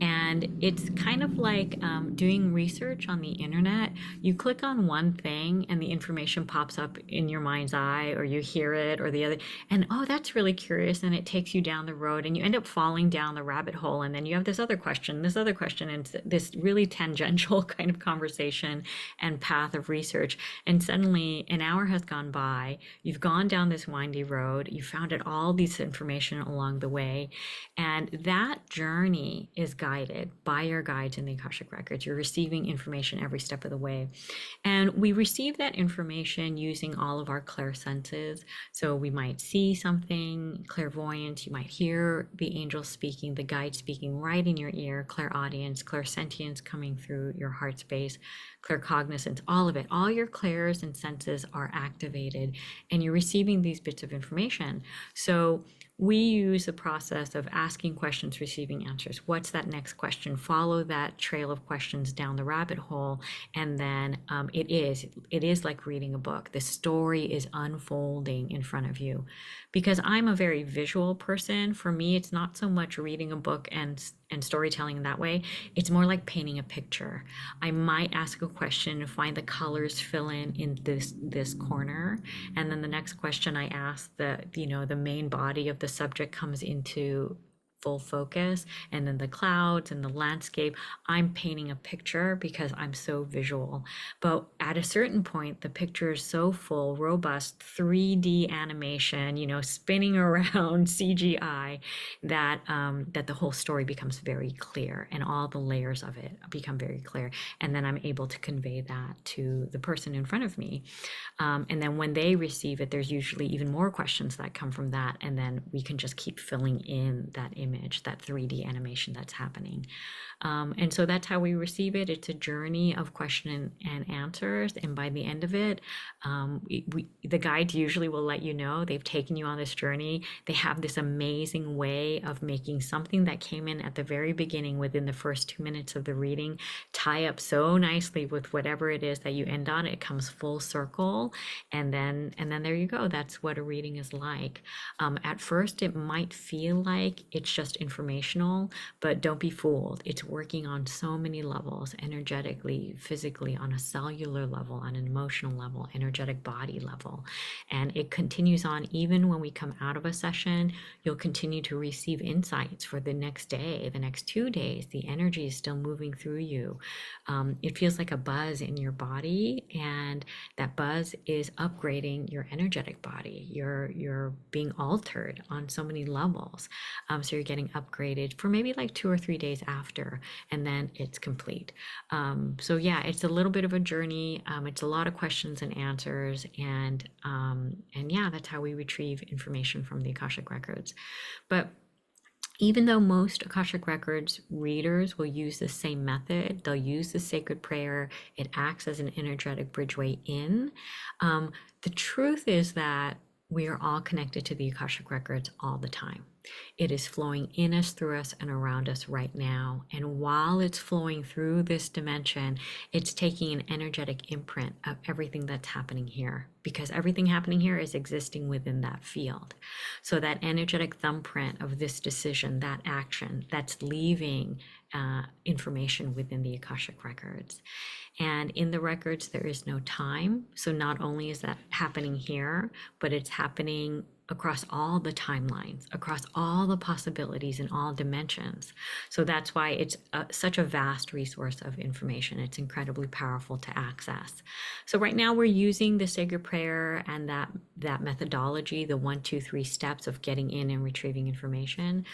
And it's kind of like doing research on the internet. You click on one thing and the information pops up in your mind's eye, or you hear it, or the other. And oh, that's really curious. And it takes you down the road and you end up falling down the rabbit hole. And then you have this other question, and this really tangential kind of conversation and path of research. And suddenly an hour has gone by. You've gone down this windy road. You found out all this information along the way. And that journey is guided by your guides in the Akashic Records. You're receiving information every step of the way. And we receive that information using all of our clairsenses. So we might see something, clairvoyance, you might hear the angel speaking, the guide speaking right in your ear, clairaudience, clairsentience coming through your heart space, claircognizance, all of it. All your clairs and senses are activated and you're receiving these bits of information. So we use the process of asking questions, receiving answers. What's that next question? Follow that trail of questions down the rabbit hole. And then it is like reading a book. The story is unfolding in front of you. Because I'm a very visual person, for me, it's not so much reading a book and storytelling in that way. It's more like painting a picture. I might ask a question and find the colors fill in this corner. And then the next question I ask, the main body of the subject comes into full focus, and then the clouds and the landscape. I'm painting a picture because I'm so visual. But at a certain point, the picture is so full, robust, 3D animation, spinning around CGI, that that the whole story becomes very clear and all the layers of it become very clear. And then I'm able to convey that to the person in front of me. And then when they receive it, there's usually even more questions that come from that. And then we can just keep filling in that image, that 3D animation that's happening. And so that's how we receive it. It's a journey of question and answers. And by the end of it, the guides usually will let you know they've taken you on this journey. They have this amazing way of making something that came in at the very beginning within the first 2 minutes of the reading tie up so nicely with whatever it is that you end on. It comes full circle. And then there you go. That's what a reading is like. At first, it might feel like it's just informational, but don't be fooled. It's working on so many levels, energetically, physically, on a cellular level, on an emotional level, energetic body level. And it continues on even when we come out of a session. You'll continue to receive insights for the next day, the next 2 days. The energy is still moving through you. It feels like a buzz in your body, and that buzz is upgrading your energetic body. You're being altered on so many levels. So you're getting upgraded for maybe like 2 or 3 days after, and then it's complete. So yeah, it's a little bit of a journey. It's a lot of questions and answers, and yeah, that's how we retrieve information from the Akashic Records. But even though most Akashic Records readers will use the same method, they'll use the sacred prayer, it acts as an energetic bridgeway in. The truth is that we are all connected to the Akashic Records all the time. It is flowing in us, through us, and around us right now. And while it's flowing through this dimension, it's taking an energetic imprint of everything that's happening here, because everything happening here is existing within that field. So that energetic thumbprint of this decision, that action, that's leaving information within the Akashic Records. And in the records, there is no time. So not only is that happening here, but it's happening across all the timelines, across all the possibilities in all dimensions. So that's why it's such a vast resource of information. It's incredibly powerful to access. So right now we're using the sacred prayer and that methodology, the 1, 2, 3 steps of getting in and retrieving information.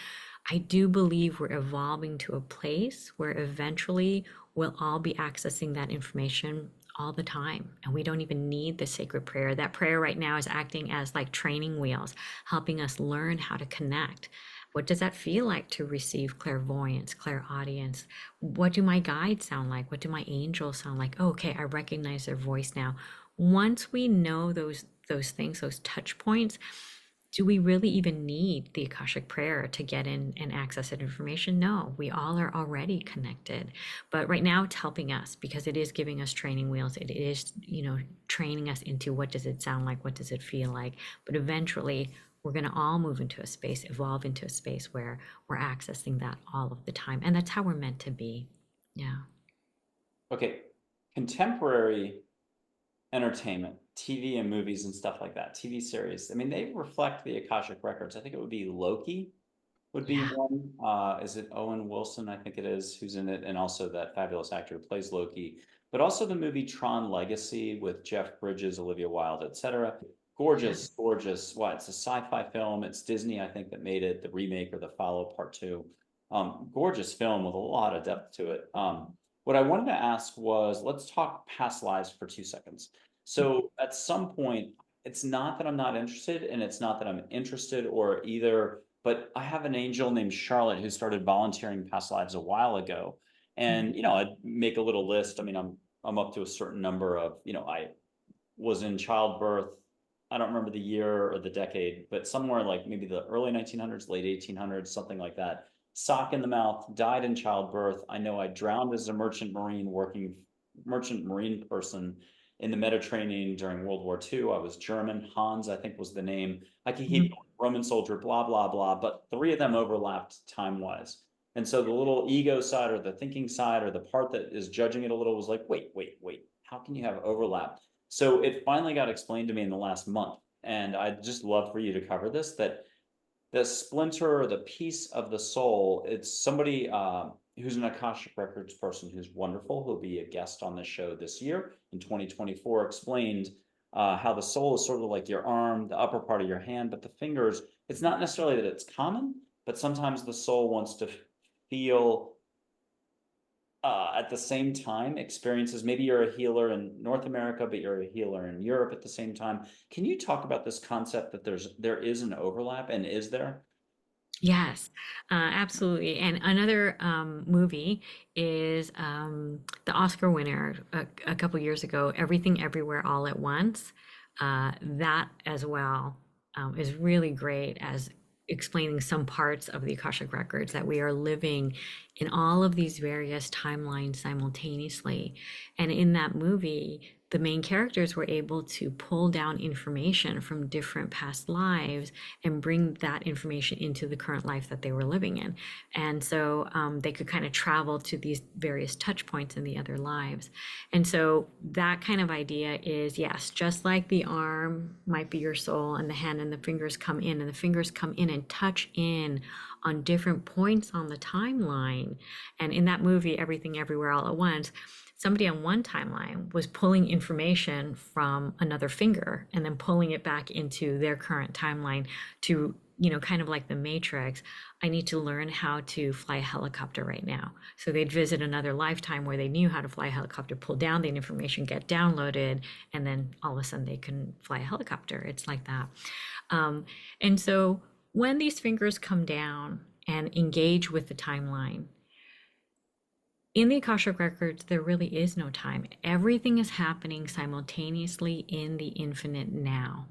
I do believe we're evolving to a place where eventually we'll all be accessing that information all the time, and we don't even need the sacred prayer. That prayer right now is acting as like training wheels, helping us learn how to connect What does that feel like to receive clairvoyance, clairaudience? What do my guides sound like? What do my angels sound like? Oh, okay, I recognize their voice now. Once we know those things, those touch points, do we really even need the Akashic prayer to get in and access that information? No, we all are already connected. But right now it's helping us because it is giving us training wheels. It is, training us into what does it sound like? What does it feel like? But eventually we're going to all move into a space, evolve into a space where we're accessing that all of the time. And that's how we're meant to be. Yeah.
Okay, contemporary entertainment, TV and movies and stuff like that, TV series. I mean, they reflect the Akashic Records. I think it would be Loki would be
Yeah.
one. Is it Owen Wilson? I think it is, who's in it, and also that fabulous actor who plays Loki. But also the movie Tron Legacy with Jeff Bridges, Olivia Wilde, etc.
Yes.
Gorgeous, gorgeous. What? It's a sci-fi film. It's Disney, I think, that made it, the remake or the follow part two. Gorgeous film with a lot of depth to it. What I wanted to ask was, let's talk past lives for 2 seconds. So at some point, it's not that I'm not interested, and it's not that I'm interested or either, but I have an angel named Charlotte who started volunteering past lives a while ago. And, I'd make a little list. I mean, I'm up to a certain number of, I was in childbirth. I don't remember the year or the decade, but somewhere like maybe the early 1900s, late 1800s, something like that. Sock in the mouth, died in childbirth. I know I drowned as a merchant marine person in the Mediterranean during World War II. I was German. Hans, I think, was the name. I could keep going, Roman soldier, blah, blah, blah. But three of them overlapped time wise. And so the little ego side or the thinking side or the part that is judging it a little was like, wait, wait, wait. How can you have overlap? So it finally got explained to me in the last month. And I'd just love for you to cover this, that the splinter or the piece of the soul, it's somebody who's an Akashic Records person who's wonderful, who'll be a guest on this show this year in 2024, explained how the soul is sort of like your arm, the upper part of your hand, but the fingers, it's not necessarily that it's common, but sometimes the soul wants to feel at the same time experiences. Maybe you're a healer in North America, but you're a healer in Europe at the same time. Can you talk about this concept that there is an overlap, and is there?
Yes, absolutely. And another movie is the Oscar winner a couple years ago, Everything Everywhere All at Once. That as well is really great as explaining some parts of the Akashic Records that we are living in all of these various timelines simultaneously. And in that movie, the main characters were able to pull down information from different past lives and bring that information into the current life that they were living in. And so they could kind of travel to these various touch points in the other lives. And so that kind of idea is, yes, just like the arm might be your soul and the hand and the fingers come in, and the fingers come in and touch in on different points on the timeline. And in that movie, Everything Everywhere All at Once, somebody on one timeline was pulling information from another finger and then pulling it back into their current timeline to, kind of like the Matrix. I need to learn how to fly a helicopter right now. So they'd visit another lifetime where they knew how to fly a helicopter, pull down the information, get downloaded, and then all of a sudden they can fly a helicopter. It's like that. And so when these fingers come down and engage with the timeline, in the Akashic Records, there really is no time. Everything is happening simultaneously in the infinite now.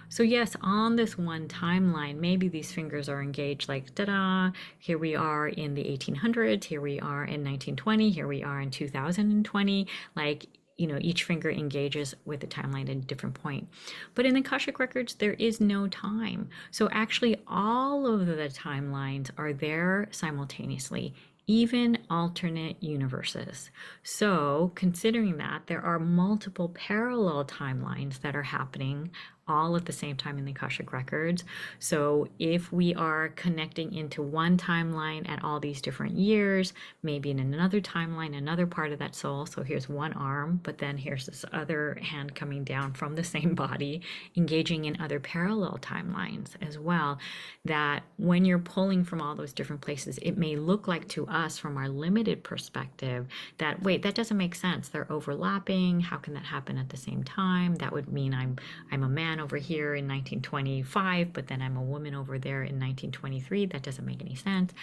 So, yes, on this one timeline, maybe these fingers are engaged like, ta-da, here we are in the 1800s, here we are in 1920, here we are in 2020. Like, each finger engages with the timeline at a different point. But in the Akashic Records, there is no time. So actually, all of the timelines are there simultaneously, even alternate universes. So, considering that, there are multiple parallel timelines that are happening all at the same time in the Akashic Records. So, if we are connecting into one timeline at all these different years, maybe in another timeline, another part of that soul. So, here's one arm, but then here's this other hand coming down from the same body, engaging in other parallel timelines as well. That when you're pulling from all those different places, it may look like to us from our limited perspective that, wait, that doesn't make sense. They're overlapping. How can that happen at the same time? That would mean I'm a man man over here in 1925, but then I'm a woman over there in 1923. That doesn't make any sense.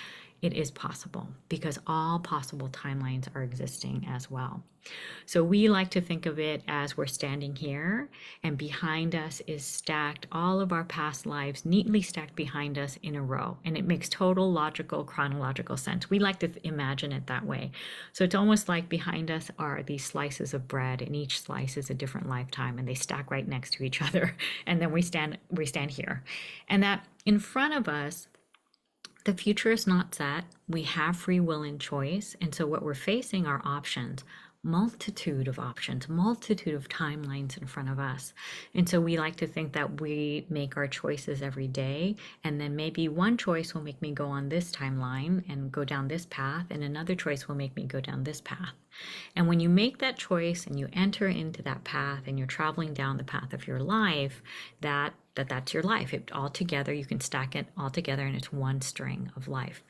It is possible because all possible timelines are existing as well. So we like to think of it as we're standing here, and behind us is stacked all of our past lives, neatly stacked behind us in a row. And it makes total logical, chronological sense. We like to imagine it that way. So it's almost like behind us are these slices of bread, and each slice is a different lifetime, and they stack right next to each other. And then we stand here. And that in front of us, the future is not set. We have free will and choice. And so what we're facing are options, multitude of options, multitude of timelines in front of us. And so we like to think that we make our choices every day. And then maybe one choice will make me go on this timeline and go down this path, and another choice will make me go down this path. And when you make that choice and you enter into that path and you're traveling down the path of your life, that's your life. It all together, you can stack it all together, and it's one string of life.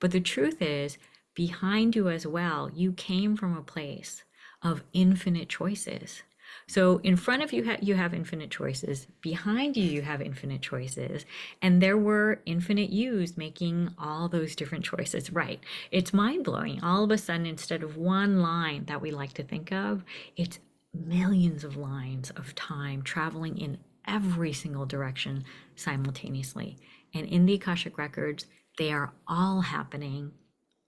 But the truth is, behind you as well, you came from a place of infinite choices. So in front of you, you have infinite choices. Behind you, you have infinite choices. And there were infinite yous making all those different choices, right? It's mind-blowing. All of a sudden, instead of one line that we like to think of, it's millions of lines of time traveling in every single direction simultaneously. And in the Akashic Records, they are all happening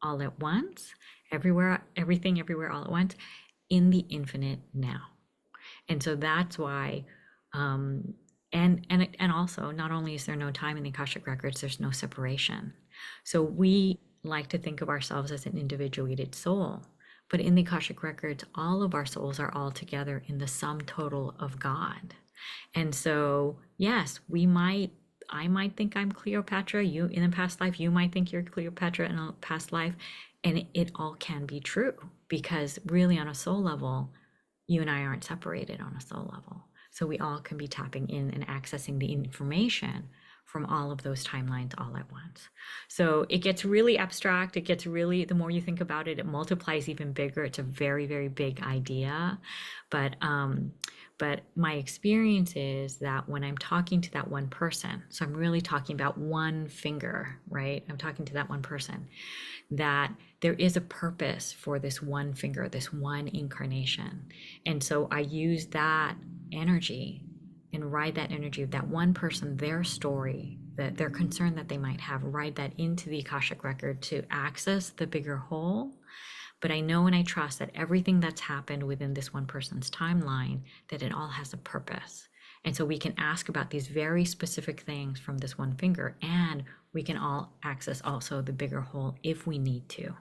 all at once, everywhere, everything, everywhere, all at once, in the infinite now. And so that's why, and also, not only is there no time in the Akashic Records, there's no separation. So we like to think of ourselves as an individuated soul, but in the Akashic Records, all of our souls are all together in the sum total of God. And so, yes, I might think I'm Cleopatra, you in a past life, you might think you're Cleopatra in a past life, and it all can be true because really on a soul level, you and I aren't separated on a soul level. So we all can be tapping in and accessing the information from all of those timelines all at once. So it gets really abstract. It gets really, the more you think about it, it multiplies even bigger. It's a very, very big idea. But my experience is that when I'm talking to that one person, so I'm really talking about one finger, right? I'm talking to that one person, that there is a purpose for this one finger, this one incarnation. And so I use that energy and ride that energy of that one person, their story, that their concern that they might have, ride that into the Akashic Record to access the bigger whole. But I know and I trust that everything that's happened within this one person's timeline, that it all has a purpose. And so we can ask about these very specific things from this one finger, and we can all access also the bigger whole if we need to.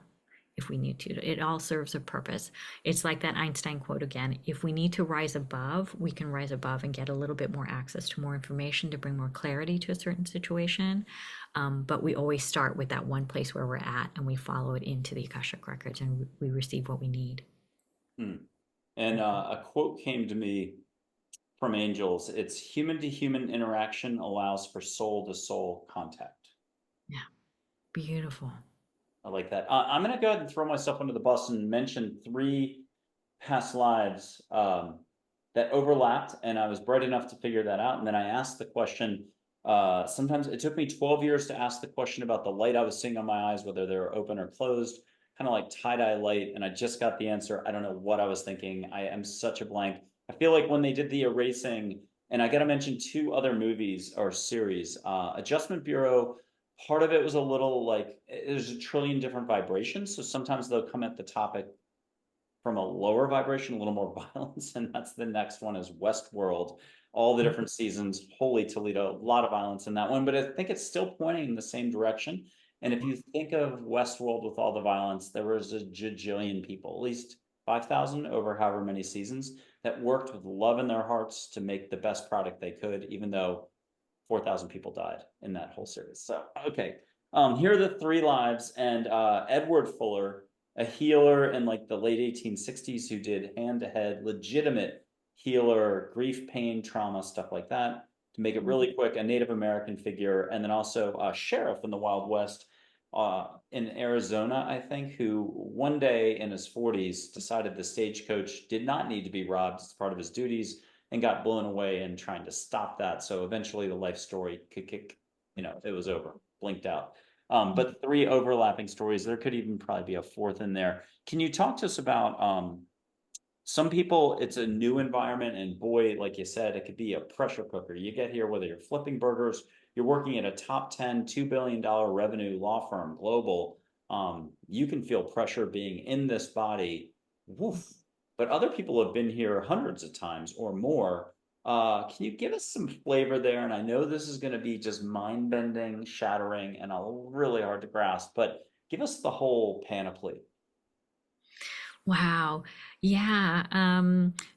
If we need to, it all serves a purpose. It's like that Einstein quote again: if we need to rise above, we can rise above and get a little bit more access to more information to bring more clarity to a certain situation. But we always start with that one place where we're at, and we follow it into the Akashic Records, and we receive what we need.
And a quote came to me from angels. It's human to human interaction allows for soul to soul contact.
Yeah, beautiful.
I like that. I'm going to go ahead and throw myself under the bus and mention 3 past lives that overlapped, and I was bright enough to figure that out. And then I asked the question. Sometimes it took me 12 years to ask the question about the light I was seeing on my eyes, whether they were open or closed, kind of like tie-dye light. And I just got the answer. I don't know what I was thinking. I am such a blank. I feel like when they did the erasing, and I got to mention 2 other movies or series, Adjustment Bureau. Part of it was a little like there's a trillion different vibrations. So sometimes they'll come at the topic from a lower vibration, a little more violence. And that's the next one is Westworld. All the different seasons, holy Toledo, a lot of violence in that one. But I think it's still pointing in the same direction. And if you think of Westworld with all the violence, there was a jillion people, at least 5,000 over however many seasons, that worked with love in their hearts to make the best product they could, even though 4,000 people died in that whole series. So, okay. Here are the 3 lives. And Edward Fuller, a healer in like the late 1860s who did hand-to-head, legitimate healer, grief, pain, trauma, stuff like that. To make it really quick, a Native American figure, and then also a sheriff in the Wild West in Arizona, I think, who one day in his 40s decided the stagecoach did not need to be robbed as part of his duties, and got blown away and trying to stop that. So eventually the life story could kick, it was over, blinked out. But three overlapping stories. There could even probably be a fourth in there. Can you talk to us about some people, it's a new environment, and boy, like you said, it could be a pressure cooker. You get here, whether you're flipping burgers, you're working at a top 10, $2 billion revenue law firm, global. You can feel pressure being in this body. Woof. But other people have been here hundreds of times or more. Can you give us some flavor there? And I know this is going to be just mind bending, shattering, and really hard to grasp, but give us the whole panoply.
Wow. Yeah.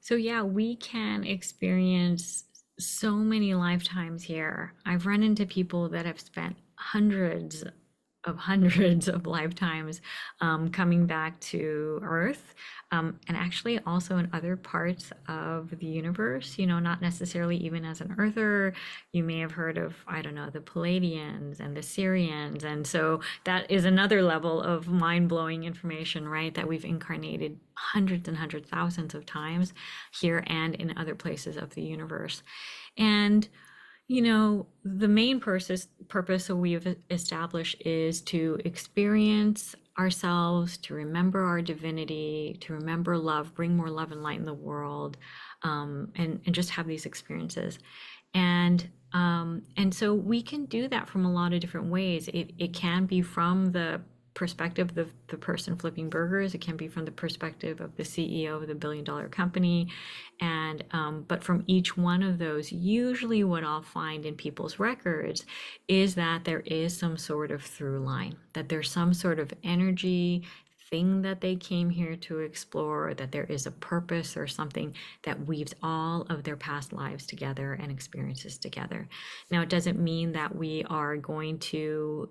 So yeah, we can experience so many lifetimes here. I've run into people that have spent hundreds of lifetimes coming back to Earth, and actually also in other parts of the universe, not necessarily even as an Earther. You may have heard of, I don't know, the Palladians and the Syrians. And so that is another level of mind-blowing information, right? That we've incarnated hundreds and hundreds, thousands of times here and in other places of the universe. And the main purpose that we've established is to experience ourselves, to remember our divinity, to remember love, bring more love and light in the world, and just have these experiences. And so we can do that from a lot of different ways. It can be from the perspective of the person flipping burgers. It can be from the perspective of the CEO of the billion-dollar company. And but from each one of those, usually what I'll find in people's records is that there is some sort of through line, that there's some sort of energy thing that they came here to explore, that there is a purpose or something that weaves all of their past lives together and experiences together. Now, it doesn't mean that we are going to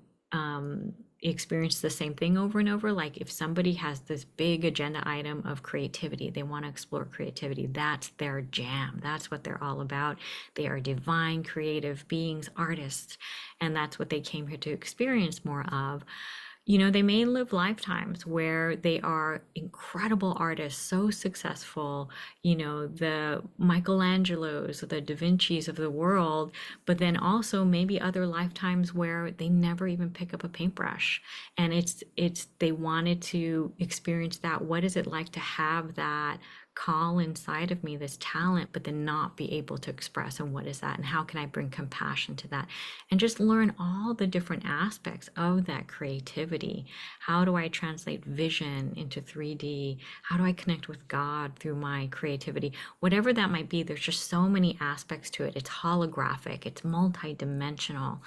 experience the same thing over and over. Like if somebody has this big agenda item of creativity, they want to explore creativity, that's their jam. That's what they're all about. They are divine, creative beings, artists, and that's what they came here to experience more of. They may live lifetimes where they are incredible artists, so successful, the Michelangelos, the Da Vinci's of the world, but then also maybe other lifetimes where they never even pick up a paintbrush. And they wanted to experience that. What is it like to have that call inside of me, this talent, but then not be able to express? And what is that? And how can I bring compassion to that? And just learn all the different aspects of that creativity. How do I translate vision into 3D? How do I connect with God through my creativity? Whatever that might be, there's just so many aspects to it. It's holographic, it's multidimensional.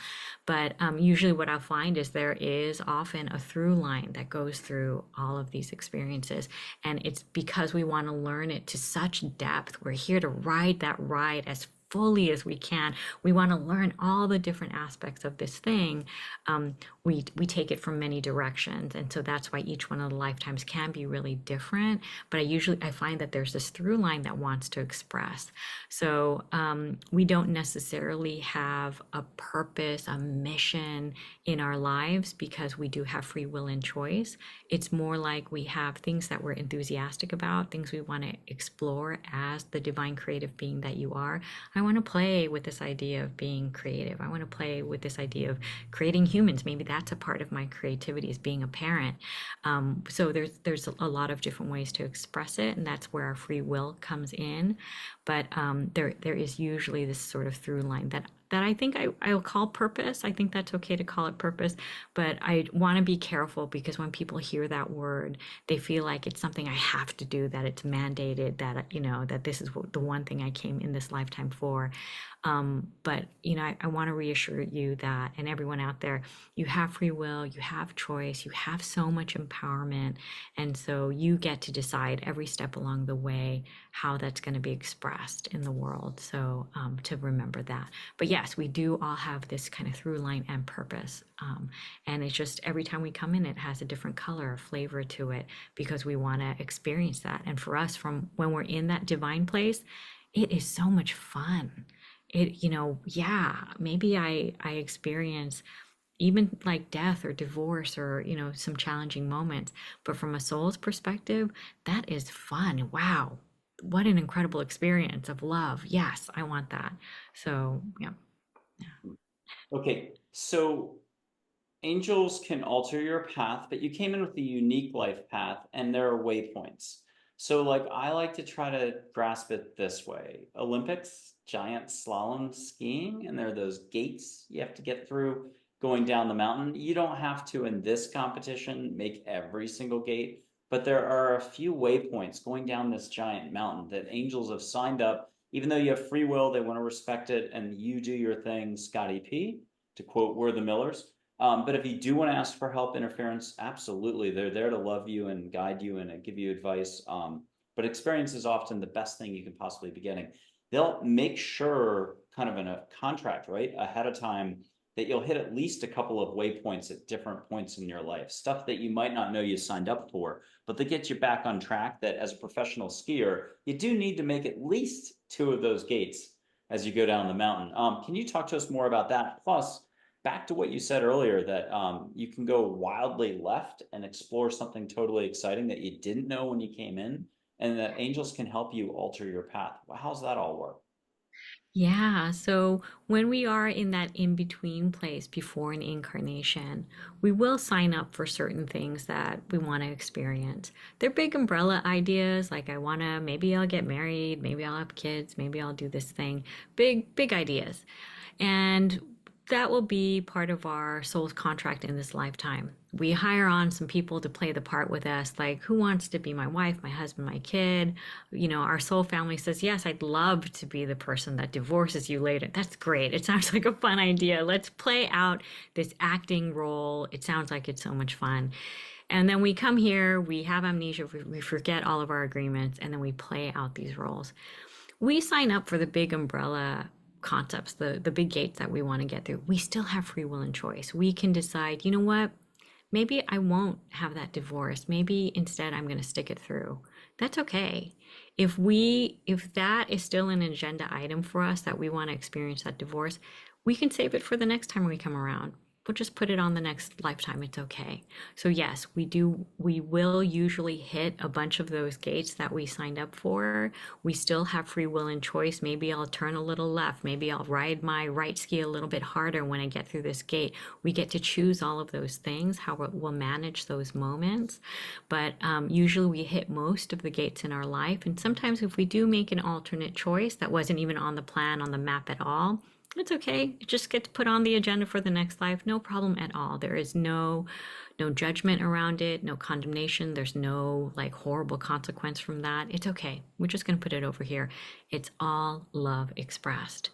But usually what I'll find is there is often a through line that goes through all of these experiences. And it's because we want to learn it to such depth. We're here to ride that ride as fully as we can. We want to learn all the different aspects of this thing. We take it from many directions, and so that's why each one of the lifetimes can be really different. But I find that there's this through line that wants to express. So we don't necessarily have a purpose, a mission in our lives because we do have free will and choice. It's more like we have things that we're enthusiastic about, things we want to explore as the divine creative being that you are. I want to play with this idea of being creative. I want to play with this idea of creating humans. Maybe that's a part of my creativity, is being a parent. So there's a lot of different ways to express it, and that's where our free will comes in. But there is usually this sort of through line that I think I'll call purpose. I think that's okay to call it purpose, but I want to be careful because when people hear that word, they feel like it's something I have to do, that it's mandated, that that this is the one thing I came in this lifetime for. But I want to reassure you that, and everyone out there, you have free will, you have choice, you have so much empowerment, and so you get to decide every step along the way how that's going to be expressed in the world. So to remember that. But yes, we do all have this kind of through line and purpose. And it's just every time we come in, it has a different color or flavor to it because we want to experience that. And for us, from when we're in that divine place, it is so much fun. Yeah, maybe I experience even like death or divorce or, some challenging moments. But from a soul's perspective, that is fun. Wow. what an incredible experience of love. Yes, I want that. So, yeah.
Okay, so angels can alter your path, but you came in with a unique life path and there are waypoints. So, like, I like to try to grasp it this way: Olympics, giant slalom skiing, and there are those gates you have to get through going down the mountain. You don't have to, in this competition, make every single gate, but there are a few waypoints going down this giant mountain that angels have signed up. Even though you have free will, they want to respect it, and you do your thing, Scotty P, to quote We're the Millers. But if you do want to ask for help, interference, absolutely. They're there to love you and guide you and give you advice. But experience is often the best thing you can possibly be getting. They'll make sure, kind of in a contract, right, ahead of time, that you'll hit at least a couple of waypoints at different points in your life, stuff that you might not know you signed up for, but that get you back on track. That as a professional skier, you do need to make at least two of those gates as you go down the mountain. Can you talk to us more about that? Plus, back to what you said earlier, that you can go wildly left and explore something totally exciting that you didn't know when you came in, and that angels can help you alter your path. Well, how's that all work?
Yeah, so when we are in that in between place before an incarnation, we will sign up for certain things that we want to experience. They're big umbrella ideas, like I want to, maybe I'll get married, maybe I'll have kids, maybe I'll do this thing. Big, big ideas. And that will be part of our soul's contract in this lifetime. We hire on some people to play the part with us, like who wants to be my wife, my husband, my kid. You know, our soul family says, yes, I'd love to be the person that divorces you later. That's great. It sounds like a fun idea. Let's play out this acting role. It sounds like it's so much fun. And then we come here, we have amnesia, we forget all of our agreements, and then we play out these roles. We sign up for the big umbrella concepts, the big gates that we want to get through. We still have free will and choice. We can decide, you know what? Maybe I won't have that divorce. Maybe instead I'm going to stick it through. That's okay. If that is still an agenda item for us, that we want to experience that divorce, we can save it for the next time we come around. We'll just put it on the next lifetime. It's okay. So yes, we will usually hit a bunch of those gates that we signed up for. We still have free will and choice. Maybe I'll turn a little left. Maybe I'll ride my right ski a little bit harder when I get through this gate. We get to choose all of those things, how we'll manage those moments. But usually we hit most of the gates in our life. And sometimes if we do make an alternate choice that wasn't even on the plan, on the map at all, it's okay. It just gets put on the agenda for the next life. No problem at all. There is no judgment around it, no condemnation. There's no like horrible consequence from that. It's okay. We're just going to put it over here. It's all love expressed.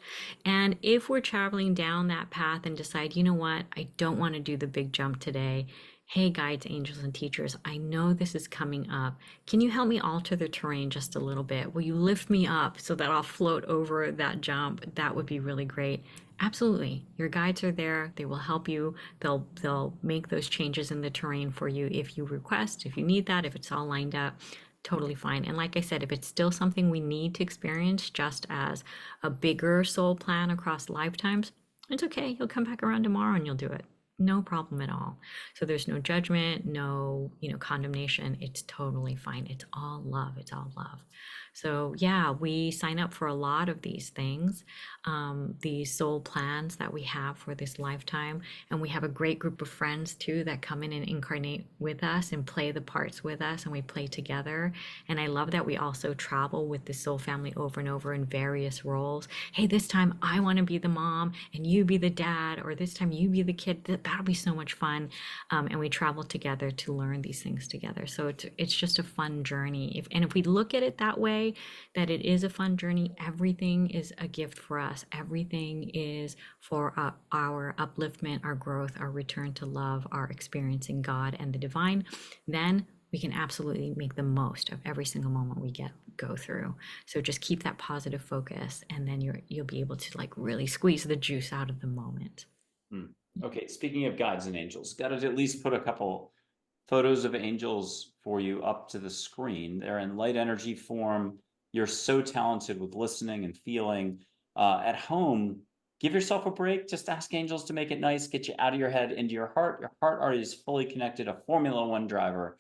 And if we're traveling down that path and decide, you know what, I don't want to do the big jump today. Hey, guides, angels, and teachers, I know this is coming up. Can you help me alter the terrain just a little bit? Will you lift me up so that I'll float over that jump? That would be really great. Absolutely. Your guides are there. They will help you. They'll make those changes in the terrain for you if you request, if you need that, if it's all lined up. Totally fine. And like I said, if it's still something we need to experience just as a bigger soul plan across lifetimes, it's okay. You'll come back around tomorrow and you'll do it. No problem at all. So there's no judgment, no, condemnation. It's totally fine. It's all love. It's all love. So yeah, we sign up for a lot of these things, these soul plans that we have for this lifetime. And we have a great group of friends too that come in and incarnate with us and play the parts with us, and we play together. And I love that we also travel with the soul family over and over in various roles. Hey, this time I want to be the mom and you be the dad, or this time you be the kid. That'll be so much fun. And we travel together to learn these things together. So it's just a fun journey. If we look at it that way, that it is a fun journey, everything is a gift for us. Everything is for our upliftment, our growth, our return to love, our experiencing God and the divine. Then we can absolutely make the most of every single moment we go through. So just keep that positive focus, and then you'll be able to like really squeeze the juice out of the moment.
Okay, speaking of guides and angels, got to at least put a couple photos of angels for you up to the screen. They're in light energy form. You're so talented with listening and feeling. At home, give yourself a break. Just ask angels to make it nice, get you out of your head into your heart. Your heart already is fully connected. A Formula One driver,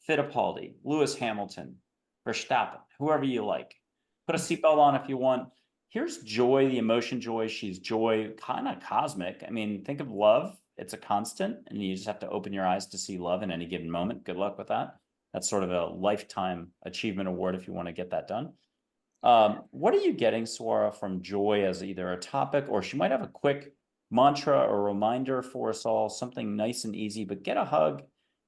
Fittipaldi, Lewis Hamilton, Verstappen, whoever you like. Put a seatbelt on if you want. Here's joy, the emotion joy. She's joy, kind of cosmic. I mean, think of love. It's a constant, and you just have to open your eyes to see love in any given moment. Good luck with that. That's sort of a lifetime achievement award if you want to get that done. What are you getting, Suara, from joy as either a topic, or she might have a quick mantra or reminder for us all, something nice and easy, but get a hug.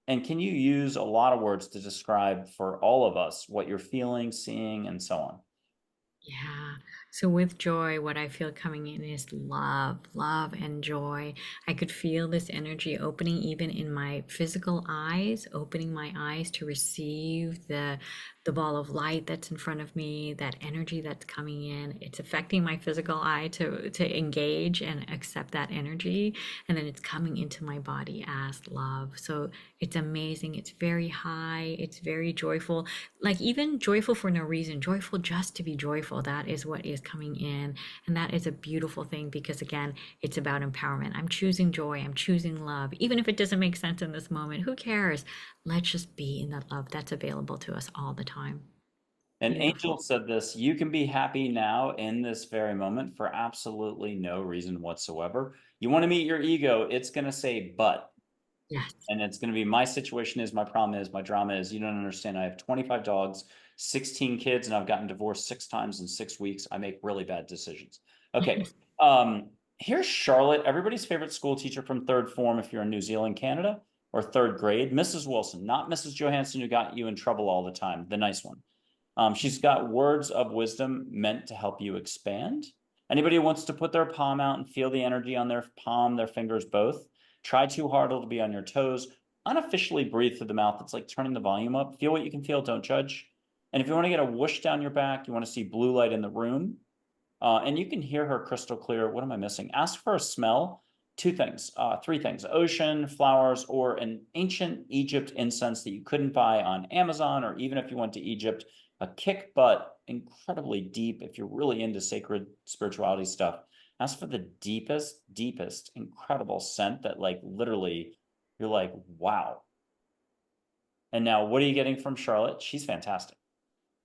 And can you use a lot of words to describe for all of us what you're feeling, seeing, and so on?
Yeah. So with joy, what I feel coming in is love, love and joy. I could feel this energy opening even in my physical eyes, opening my eyes to receive the ball of light that's in front of me, that energy that's coming in. It's affecting my physical eye to engage and accept that energy, and then it's coming into my body as love. So it's amazing. It's very high. It's very joyful, like even joyful for no reason, joyful just to be joyful. That is what is coming in. And that is a beautiful thing because, again, it's about empowerment. I'm choosing joy. I'm choosing love. Even if it doesn't make sense in this moment, who cares? Let's just be in that love that's available to us all the time.
And Angel
Beautiful.
said this, you can be happy now in this very moment for absolutely no reason whatsoever. You want to meet your ego, it's going to say, but.
Yes.
And it's going to be my situation is, my problem is, my drama is, you don't understand. I have 25 dogs, 16 kids, and I've gotten divorced 6 times in 6 weeks. I make really bad decisions. Okay. Here's Charlotte, everybody's favorite school teacher from third form if you're in New Zealand, Canada, or third grade. Mrs. Wilson, not Mrs. Johansson who got you in trouble all the time, the nice one. She's got words of wisdom meant to help you expand. Anybody who wants to put their palm out and feel the energy on their palm, their fingers both, try too hard, it'll be on your toes. Unofficially breathe through the mouth. It's like turning the volume up. Feel what you can feel, don't judge. And if you want to get a whoosh down your back, you want to see blue light in the room, and you can hear her crystal clear. What am I missing? Ask for a smell. Two things, three things: ocean, flowers, or an ancient Egypt incense that you couldn't buy on Amazon, or even if you went to Egypt, a kick butt, incredibly deep. If you're really into sacred spirituality stuff, ask for the deepest, deepest, incredible scent that, like, literally, you're like, wow. And now, what are you getting from Charlotte? She's fantastic.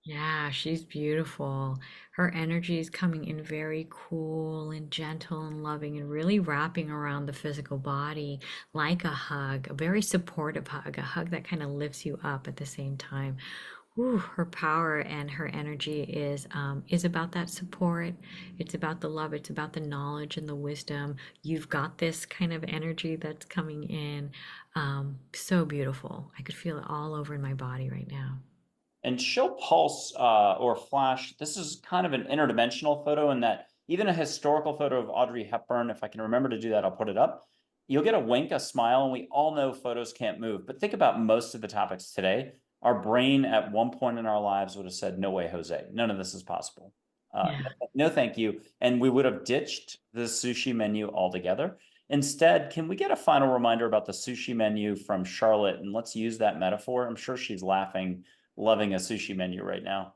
Yeah, she's beautiful. Her energy is coming in very cool and gentle and loving and really wrapping around the physical body like a hug, a very supportive hug, a hug that kind of lifts you up at the same time. Ooh, her power and her energy is about that support. It's about the love. It's about the knowledge and the wisdom. You've got this kind of energy that's coming in. So beautiful. I could feel it all over in my body right now.
And she'll pulse or flash. This is kind of an interdimensional photo in that even a historical photo of Audrey Hepburn, if I can remember to do that, I'll put it up. You'll get a wink, a smile, and we all know photos can't move. But think about most of the topics today. Our brain at one point in our lives would have said, no way, Jose. None of this is possible.
Yeah.
No, thank you. And we would have ditched the sushi menu altogether. Instead, can we get a final reminder about the sushi menu from Charlotte? And let's use that metaphor. I'm sure she's laughing, loving a sushi menu right now.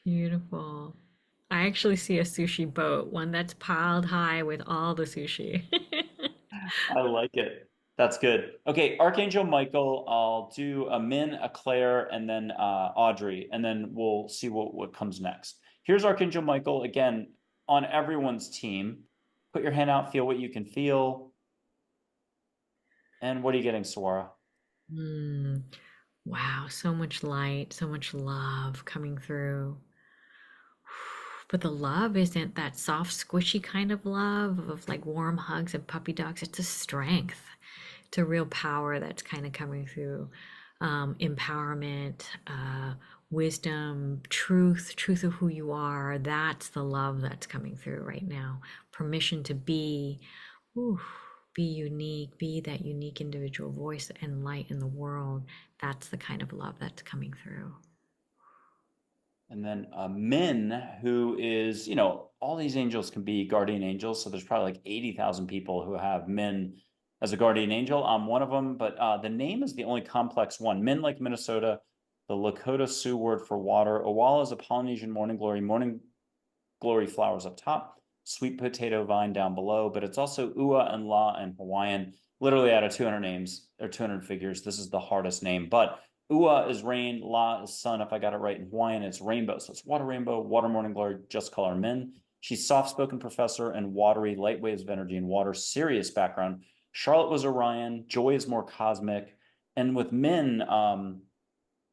Beautiful. I actually see a sushi boat, one that's piled high with all the sushi.
I like it. That's good. Okay, Archangel Michael, I'll do a Min, a Claire, and then Audrey, and then we'll see what comes next. Here's Archangel Michael, again, on everyone's team. Put your hand out, feel what you can feel. And what are you getting, Suara?
Mm, wow, so much light, so much love coming through. But the love isn't that soft, squishy kind of love of like warm hugs and puppy dogs. It's a strength. It's a real power that's kind of coming through. Empowerment, wisdom, truth of who you are. That's the love that's coming through right now. Permission to be, ooh, be unique, be that unique individual voice and light in the world. That's the kind of love that's coming through.
And then Min, who is, you know, all these angels can be guardian angels. So there's probably like 80,000 people who have Min as a guardian angel. I'm one of them, but the name is the only complex one. Min, like Minnesota, the Lakota Sioux word for water. Owala is a Polynesian morning glory flowers up top, sweet potato vine down below, but it's also Ua and La and Hawaiian. Literally out of 200 names or 200 figures, this is the hardest name. But Ua is rain, La is sun. If I got it right in Hawaiian, it's rainbow. So it's water rainbow, water morning glory, just color Min. She's soft-spoken professor and watery, light waves of energy and water, serious background. Charlotte was Orion. Joy is more cosmic. And with Min,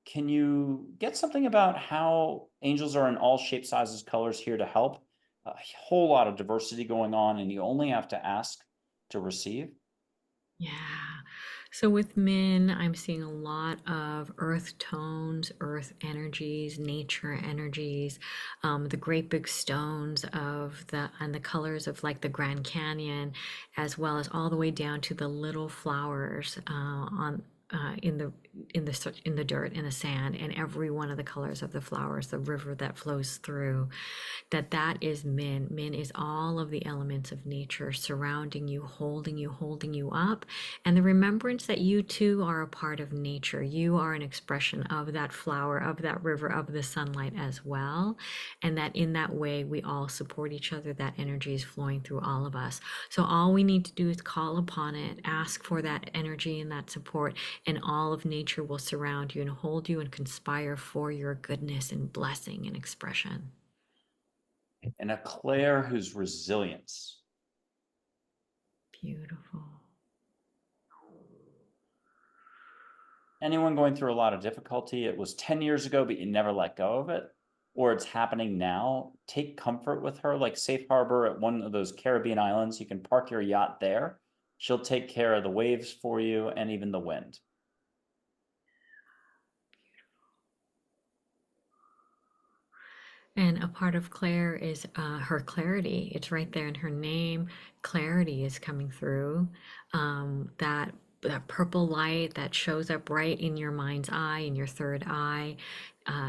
can you get something about how angels are in all shapes, sizes, colors here to help? A whole lot of diversity going on, and you only have to ask to receive.
Yeah. So with Min, I'm seeing a lot of earth tones, earth energies, nature energies, the great big stones of the and the colors of like the Grand Canyon, as well as all the way down to the little flowers on in the dirt, in the sand, and every one of the colors of the flowers, the river that flows through, that is Min. Min is all of the elements of nature surrounding you, holding you up, and the remembrance that you too are a part of nature. You are an expression of that flower, of that river, of the sunlight as well, and that in that way we all support each other. That energy is flowing through all of us. So all we need to do is call upon it, ask for that energy and that support, and all of nature will surround you and hold you and conspire for your goodness and blessing and expression.
And a Claire whose resilience.
Beautiful.
Anyone going through a lot of difficulty, it was 10 years ago, but you never let go of it, or it's happening now, take comfort with her, like safe harbor at one of those Caribbean islands. You can park your yacht there. She'll take care of the waves for you and even the wind.
And a part of Claire is her clarity. It's right there in her name. Clarity is coming through. That purple light that shows up right in your mind's eye, in your third eye.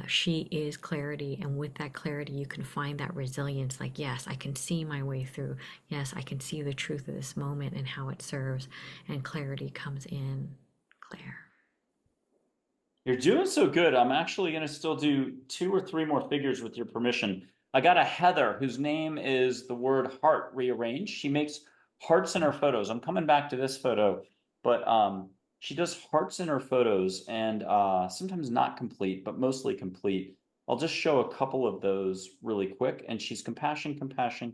She is clarity. And with that clarity, you can find that resilience. Like, yes, I can see my way through. Yes, I can see the truth of this moment and how it serves. And clarity comes in. Claire.
You're doing so good. I'm actually going to still do 2 or 3 more figures with your permission. I got a Heather whose name is the word heart rearranged. She makes hearts in her photos. I'm coming back to this photo, but she does hearts in her photos, and sometimes not complete, but mostly complete. I'll just show a couple of those really quick. And she's compassion, compassion,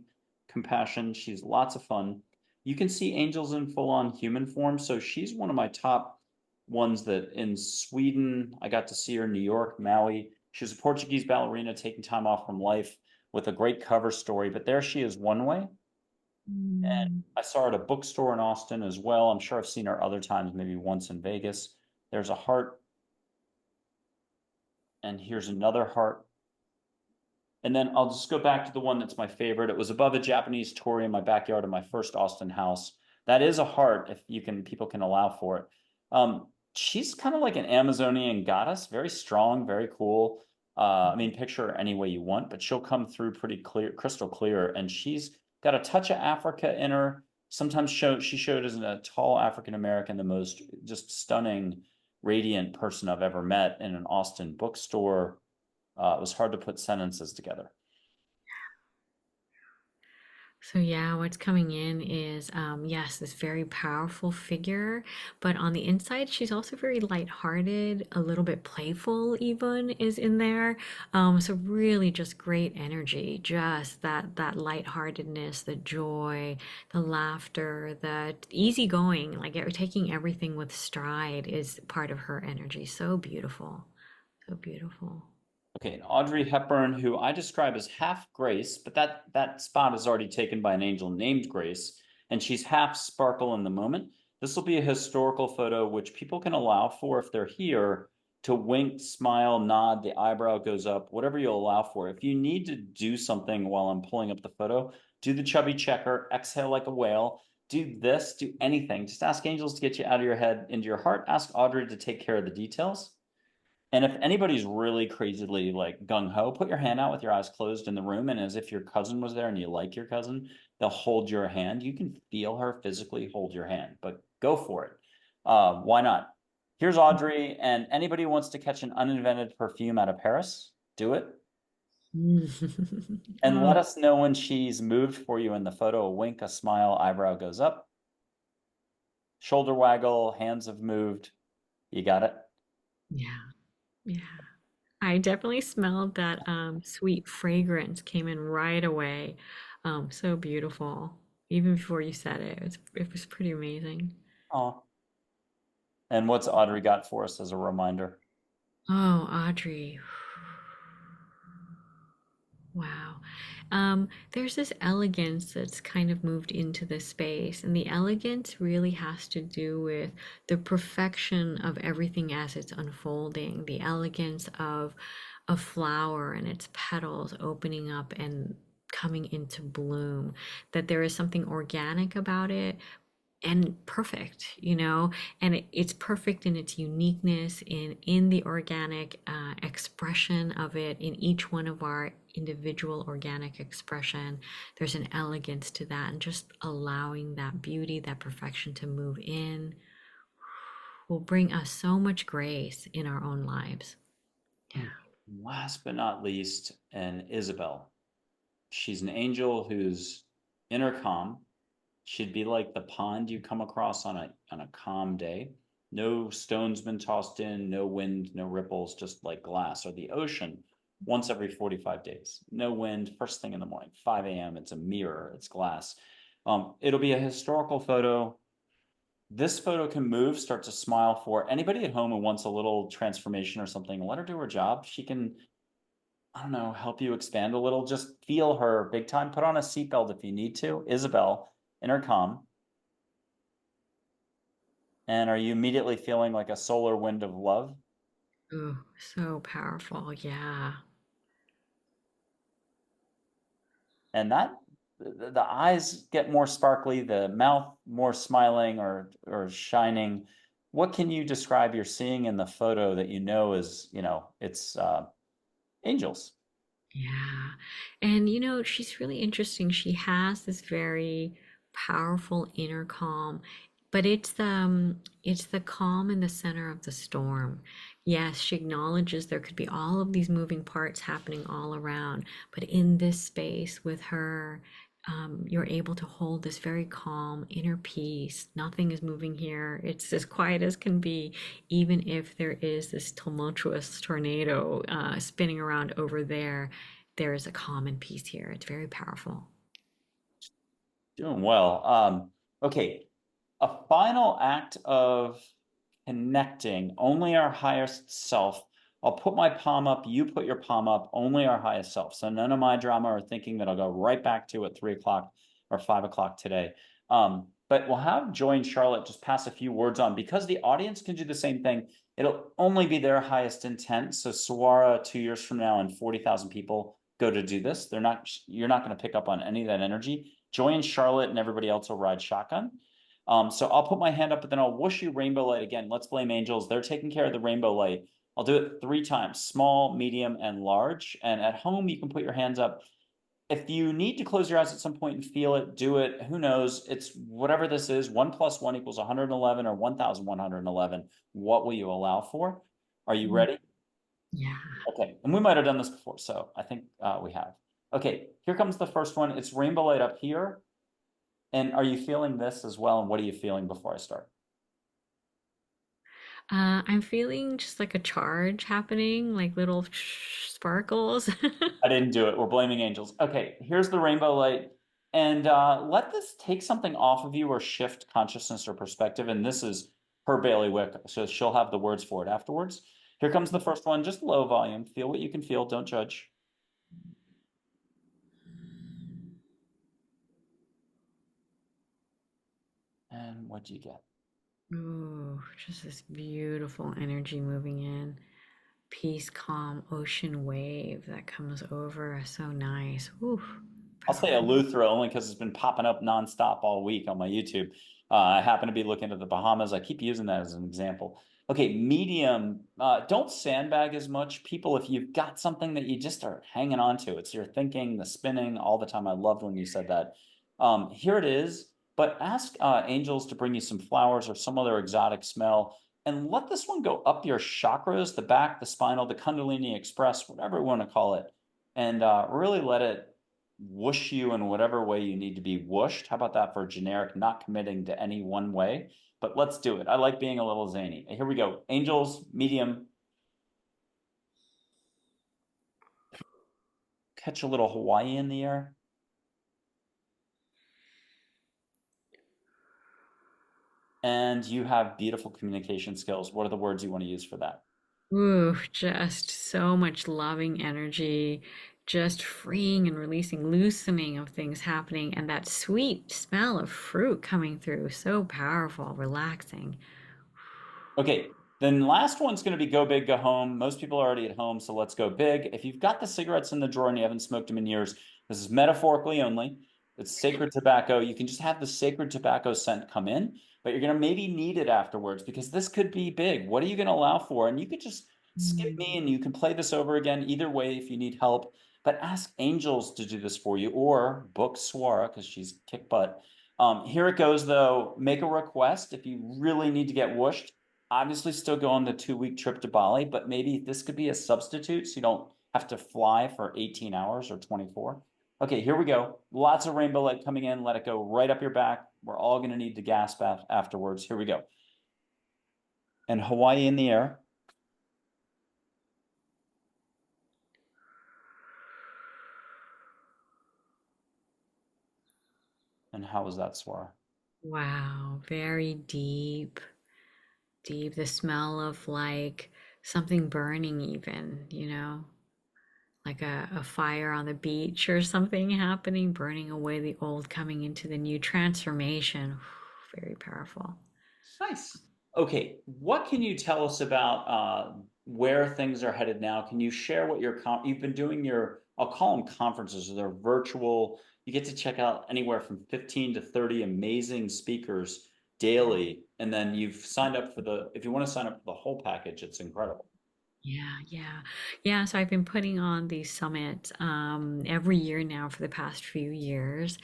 compassion. She's lots of fun. You can see angels in full-on human form. So she's one of my top ones that in Sweden, I got to see her in New York, Maui. She was a Portuguese ballerina taking time off from life with a great cover story, but there she is one way. And
Mm.
I saw her at a bookstore in Austin as well. I'm sure I've seen her other times, maybe once in Vegas. There's a heart. And here's another heart. And then I'll just go back to the one that's my favorite. It was above a Japanese torii in my backyard of my first Austin house. That is a heart, if you can, people can allow for it. She's kind of like an Amazonian goddess, very strong, very cool. I mean, picture her any way you want, but she'll come through pretty clear, crystal clear. And she's got a touch of Africa in her. Sometimes she showed as a tall African American, the most just stunning, radiant person I've ever met in an Austin bookstore. It was hard to put sentences together.
So yeah, what's coming in is yes, this very powerful figure, but on the inside, she's also very lighthearted, a little bit playful even is in there. So really just great energy, just that lightheartedness, the joy, the laughter, the easygoing, like taking everything with stride is part of her energy. So beautiful. So beautiful.
Okay, and Audrey Hepburn, who I describe as half Grace, but that spot is already taken by an angel named Grace, and she's half Sparkle in the moment. This will be a historical photo which people can allow for if they're here to wink, smile, nod, the eyebrow goes up, whatever you'll allow for. If you need to do something while I'm pulling up the photo, do the chubby checker, exhale like a whale, do this, do anything. Just ask angels to get you out of your head into your heart. Ask Audrey to take care of the details. And if anybody's really crazily like gung ho, put your hand out with your eyes closed in the room. And as if your cousin was there and you like your cousin, they'll hold your hand. You can feel her physically hold your hand, but go for it. Why not? Here's Audrey. And anybody who wants to catch an uninvented perfume out of Paris, do it. And let
Oh,
us know when she's moved for you in the photo. A wink, a smile, eyebrow goes up, shoulder waggle, hands have moved. You got it.
Yeah. Yeah. I definitely smelled that sweet fragrance came in right away. So beautiful. Even before you said it, it was pretty amazing.
Oh, and what's Audrey got for us as a reminder?
Oh, Audrey. Wow. There's this elegance that's kind of moved into this space, and the elegance really has to do with the perfection of everything as it's unfolding, the elegance of a flower and its petals opening up and coming into bloom, that there is something organic about it, and perfect, and it's perfect in its uniqueness, in the organic expression of it, in each one of our individual organic expression. There's an elegance to that, and just allowing that beauty, that perfection to move in will bring us so much grace in our own lives. Yeah.
Last but not least, and Isabel. She's an angel who's inner calm. She'd be like the pond you come across on a calm day. No stones been tossed in, no wind, no ripples, just like glass. Or the ocean once every 45 days. No wind, first thing in the morning, 5 a.m. It's a mirror, it's glass. It'll be a historical photo. This photo can move, start to smile for anybody at home who wants a little transformation or something. Let her do her job. She can, I don't know, help you expand a little. Just feel her big time. Put on a seatbelt if you need to. Isabel, intercom. And are you immediately feeling like a solar wind of love?
Oh, so powerful. Yeah.
And that the eyes get more sparkly, the mouth more smiling or shining. What can you describe you're seeing in the photo that you know is, it's angels?
Yeah. And she's really interesting. She has this very powerful inner calm, but it's the calm in the center of the storm. Yes, she acknowledges there could be all of these moving parts happening all around, but in this space with her, you're able to hold this very calm inner peace. Nothing is moving here. It's as quiet as can be, even if there is this tumultuous tornado spinning around over there. There is a calm and peace here. It's very powerful.
Doing well. Okay, a final act of connecting, only our highest self. I'll put my palm up, you put your palm up, only our highest self. So none of my drama or thinking that I'll go right back to at 3 o'clock or 5 o'clock today. But we'll have Joy and Charlotte just pass a few words on because the audience can do the same thing. It'll only be their highest intent. So Suara 2 years from now and 40,000 people go to do this. You're not going to pick up on any of that energy. Joy and Charlotte and everybody else will ride shotgun. So I'll put my hand up, but then I'll whoosh you rainbow light again. Let's blame angels. They're taking care of the rainbow light. I'll do it 3 times, small, medium, and large. And at home, you can put your hands up. If you need to close your eyes at some point and feel it, do it. Who knows? It's whatever this is. 1 + 1 = 111 or 1,111. What will you allow for? Are you
Mm.
ready?
Yeah.
Okay. And we might have done this before, so I think we have. Okay. Here comes the first one. It's rainbow light up here. And are you feeling this as well? And what are you feeling before I start?
I'm feeling just like a charge happening, like little sparkles.
I didn't do it. We're blaming angels. Okay, here's the rainbow light. And let this take something off of you or shift consciousness or perspective. And this is her bailiwick, so she'll have the words for it afterwards. Here comes the first one, just low volume. Feel what you can feel, don't judge. And what do you get?
Ooh, just this beautiful energy moving in. Peace, calm, ocean wave that comes over. So nice. Ooh,
I'll say
powerful.
Eleuthera only because it's been popping up nonstop all week on my YouTube. I happen to be looking at the Bahamas. I keep using that as an example. Okay, medium. Don't sandbag as much. People, if you've got something that you just are hanging on to, it's your thinking, the spinning all the time. I loved when you said that. Here it is. But ask angels to bring you some flowers or some other exotic smell. And let this one go up your chakras, the back, the spinal, the Kundalini Express, whatever you want to call it. And really let it whoosh you in whatever way you need to be whooshed. How about that for generic, not committing to any one way? But let's do it. I like being a little zany. Here we go. Angels, medium. catch a little Hawaii in the air. And you have beautiful communication skills. What are the words you want to use for that?
Ooh, just so much loving energy, just freeing and releasing, loosening of things happening, and that sweet smell of fruit coming through. So powerful, relaxing.
Okay, then last one's going to be go big, go home. Most people are already at home, so let's go big. If you've got the cigarettes in the drawer and you haven't smoked them in years, this is metaphorically only. It's sacred tobacco. You can just have the sacred tobacco scent come in, but you're going to maybe need it afterwards because this could be big. What are you going to allow for? And you could just skip me
Mm.
and you can play this over again either way if you need help. But ask angels to do this for you or book Suara because she's kick butt. Here it goes though. Make a request if you really need to get whooshed. Obviously still go on the 2 week trip to Bali, but maybe this could be a substitute so you don't have to fly for 18 hours or 24. Okay, here we go. Lots of rainbow light coming in. Let it go right up your back. We're all going to need to gasp afterwards. Here we go. And Hawaii in the air. And how was that, Swara?
Wow, very deep, deep. The smell of like something burning, even, like a fire on the beach or something happening, burning away the old, coming into the new transformation. Very powerful.
Nice. Okay, what can you tell us about where things are headed now? Can you share what you've been doing your, I'll call them conferences, they're virtual. You get to check out anywhere from 15 to 30 amazing speakers daily. And then you've signed up for if you want to sign up for the whole package, it's incredible.
Yeah, yeah. Yeah, so I've been putting on these summits every year now for the past few years.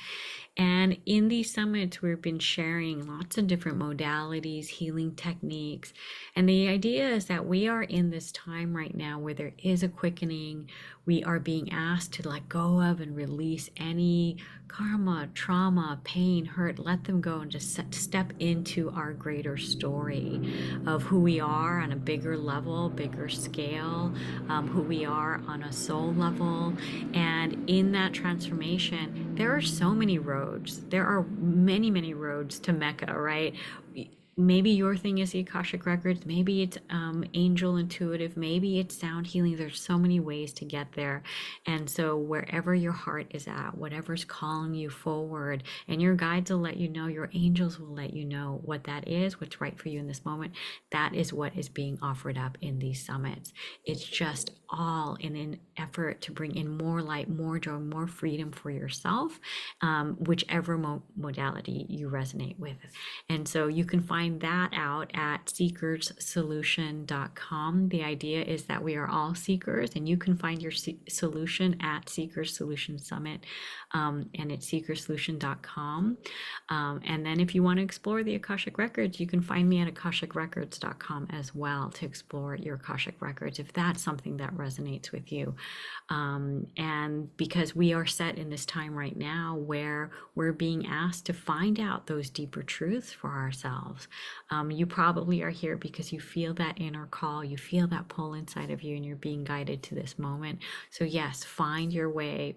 And in these summits, we've been sharing lots of different modalities, healing techniques. And the idea is that we are in this time right now where there is a quickening. We are being asked to let go of and release any karma, trauma, pain, hurt, let them go and just step into our greater story of who we are on a bigger level, bigger scale, who we are on a soul level. And in that transformation, there are so many roads. There are many, many roads to Mecca, right? Maybe your thing is the Akashic Records, maybe it's angel intuitive, maybe it's sound healing. There's so many ways to get there. And so, wherever your heart is at, whatever's calling you forward, and your guides will let you know, your angels will let you know what that is, what's right for you in this moment. That is what is being offered up in these summits. It's just all in an effort to bring in more light, more joy, more freedom for yourself, whichever modality you resonate with. And so you can find that out at seekerssolution.com. The idea is that we are all seekers, and you can find your solution at Seekers Solution Summit, and it's seekerssolution.com. And then if you want to explore the Akashic Records, you can find me at akashicrecords.com as well to explore your Akashic Records if that's something that resonates with you. And because we are set in this time right now where we're being asked to find out those deeper truths for ourselves. You probably are here because you feel that inner call, you feel that pull inside of you, and you're being guided to this moment. So yes, find your way,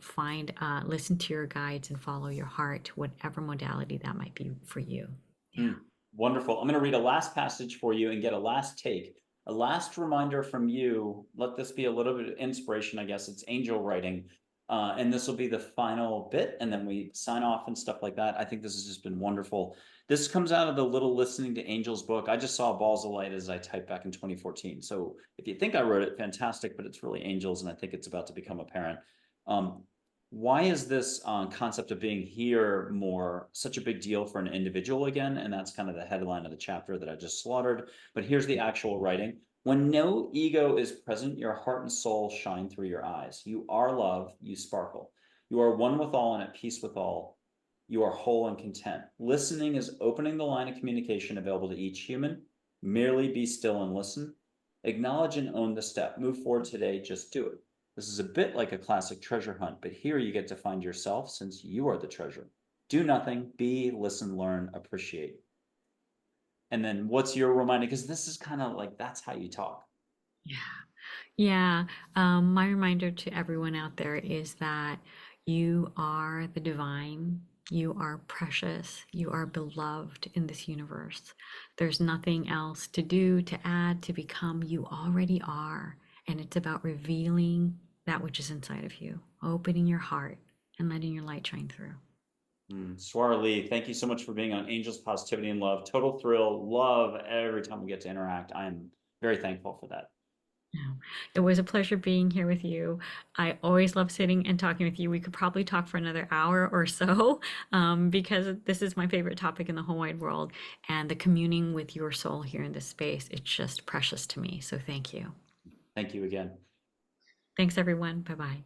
listen to your guides and follow your heart, whatever modality that might be for you. Yeah.
Wonderful. I'm going to read a last passage for you and get a last take. A last reminder from you. Let this be a little bit of inspiration, I guess. It's angel writing. And this will be the final bit, and then we sign off and stuff like that. I think this has just been wonderful. This comes out of the Little Listening to Angels book. I just saw Balls of Light as I typed back in 2014. So if you think I wrote it, fantastic, but it's really angels, and I think it's about to become apparent. Why is this concept of being here more such a big deal for an individual again? And that's kind of the headline of the chapter that I just slaughtered. But here's the actual writing. When no ego is present, your heart and soul shine through your eyes. You are love, you sparkle. You are one with all and at peace with all. You are whole and content. Listening is opening the line of communication available to each human. Merely be still and listen. Acknowledge and own the step. Move forward today, just do it. This is a bit like a classic treasure hunt, but here you get to find yourself since you are the treasure. Do nothing, be, listen, learn, appreciate. And then what's your reminder? Because this is kind of like that's how you talk.
Yeah. Yeah, my reminder to everyone out there is that you are the divine, you are precious, you are beloved in this universe. There's nothing else to do, to add, to become. You already are. And it's about revealing that which is inside of you, opening your heart and letting your light shine through.
Suara Lee, thank you so much for being on Angels, Positivity, and Love. Total thrill. Love every time we get to interact. I'm very thankful for that.
No, it was a pleasure being here with you. I always love sitting and talking with you. We could probably talk for another hour or so because this is my favorite topic in the whole wide world. And the communing with your soul here in this space, it's just precious to me. So thank you.
Thank you again.
Thanks, everyone. Bye bye.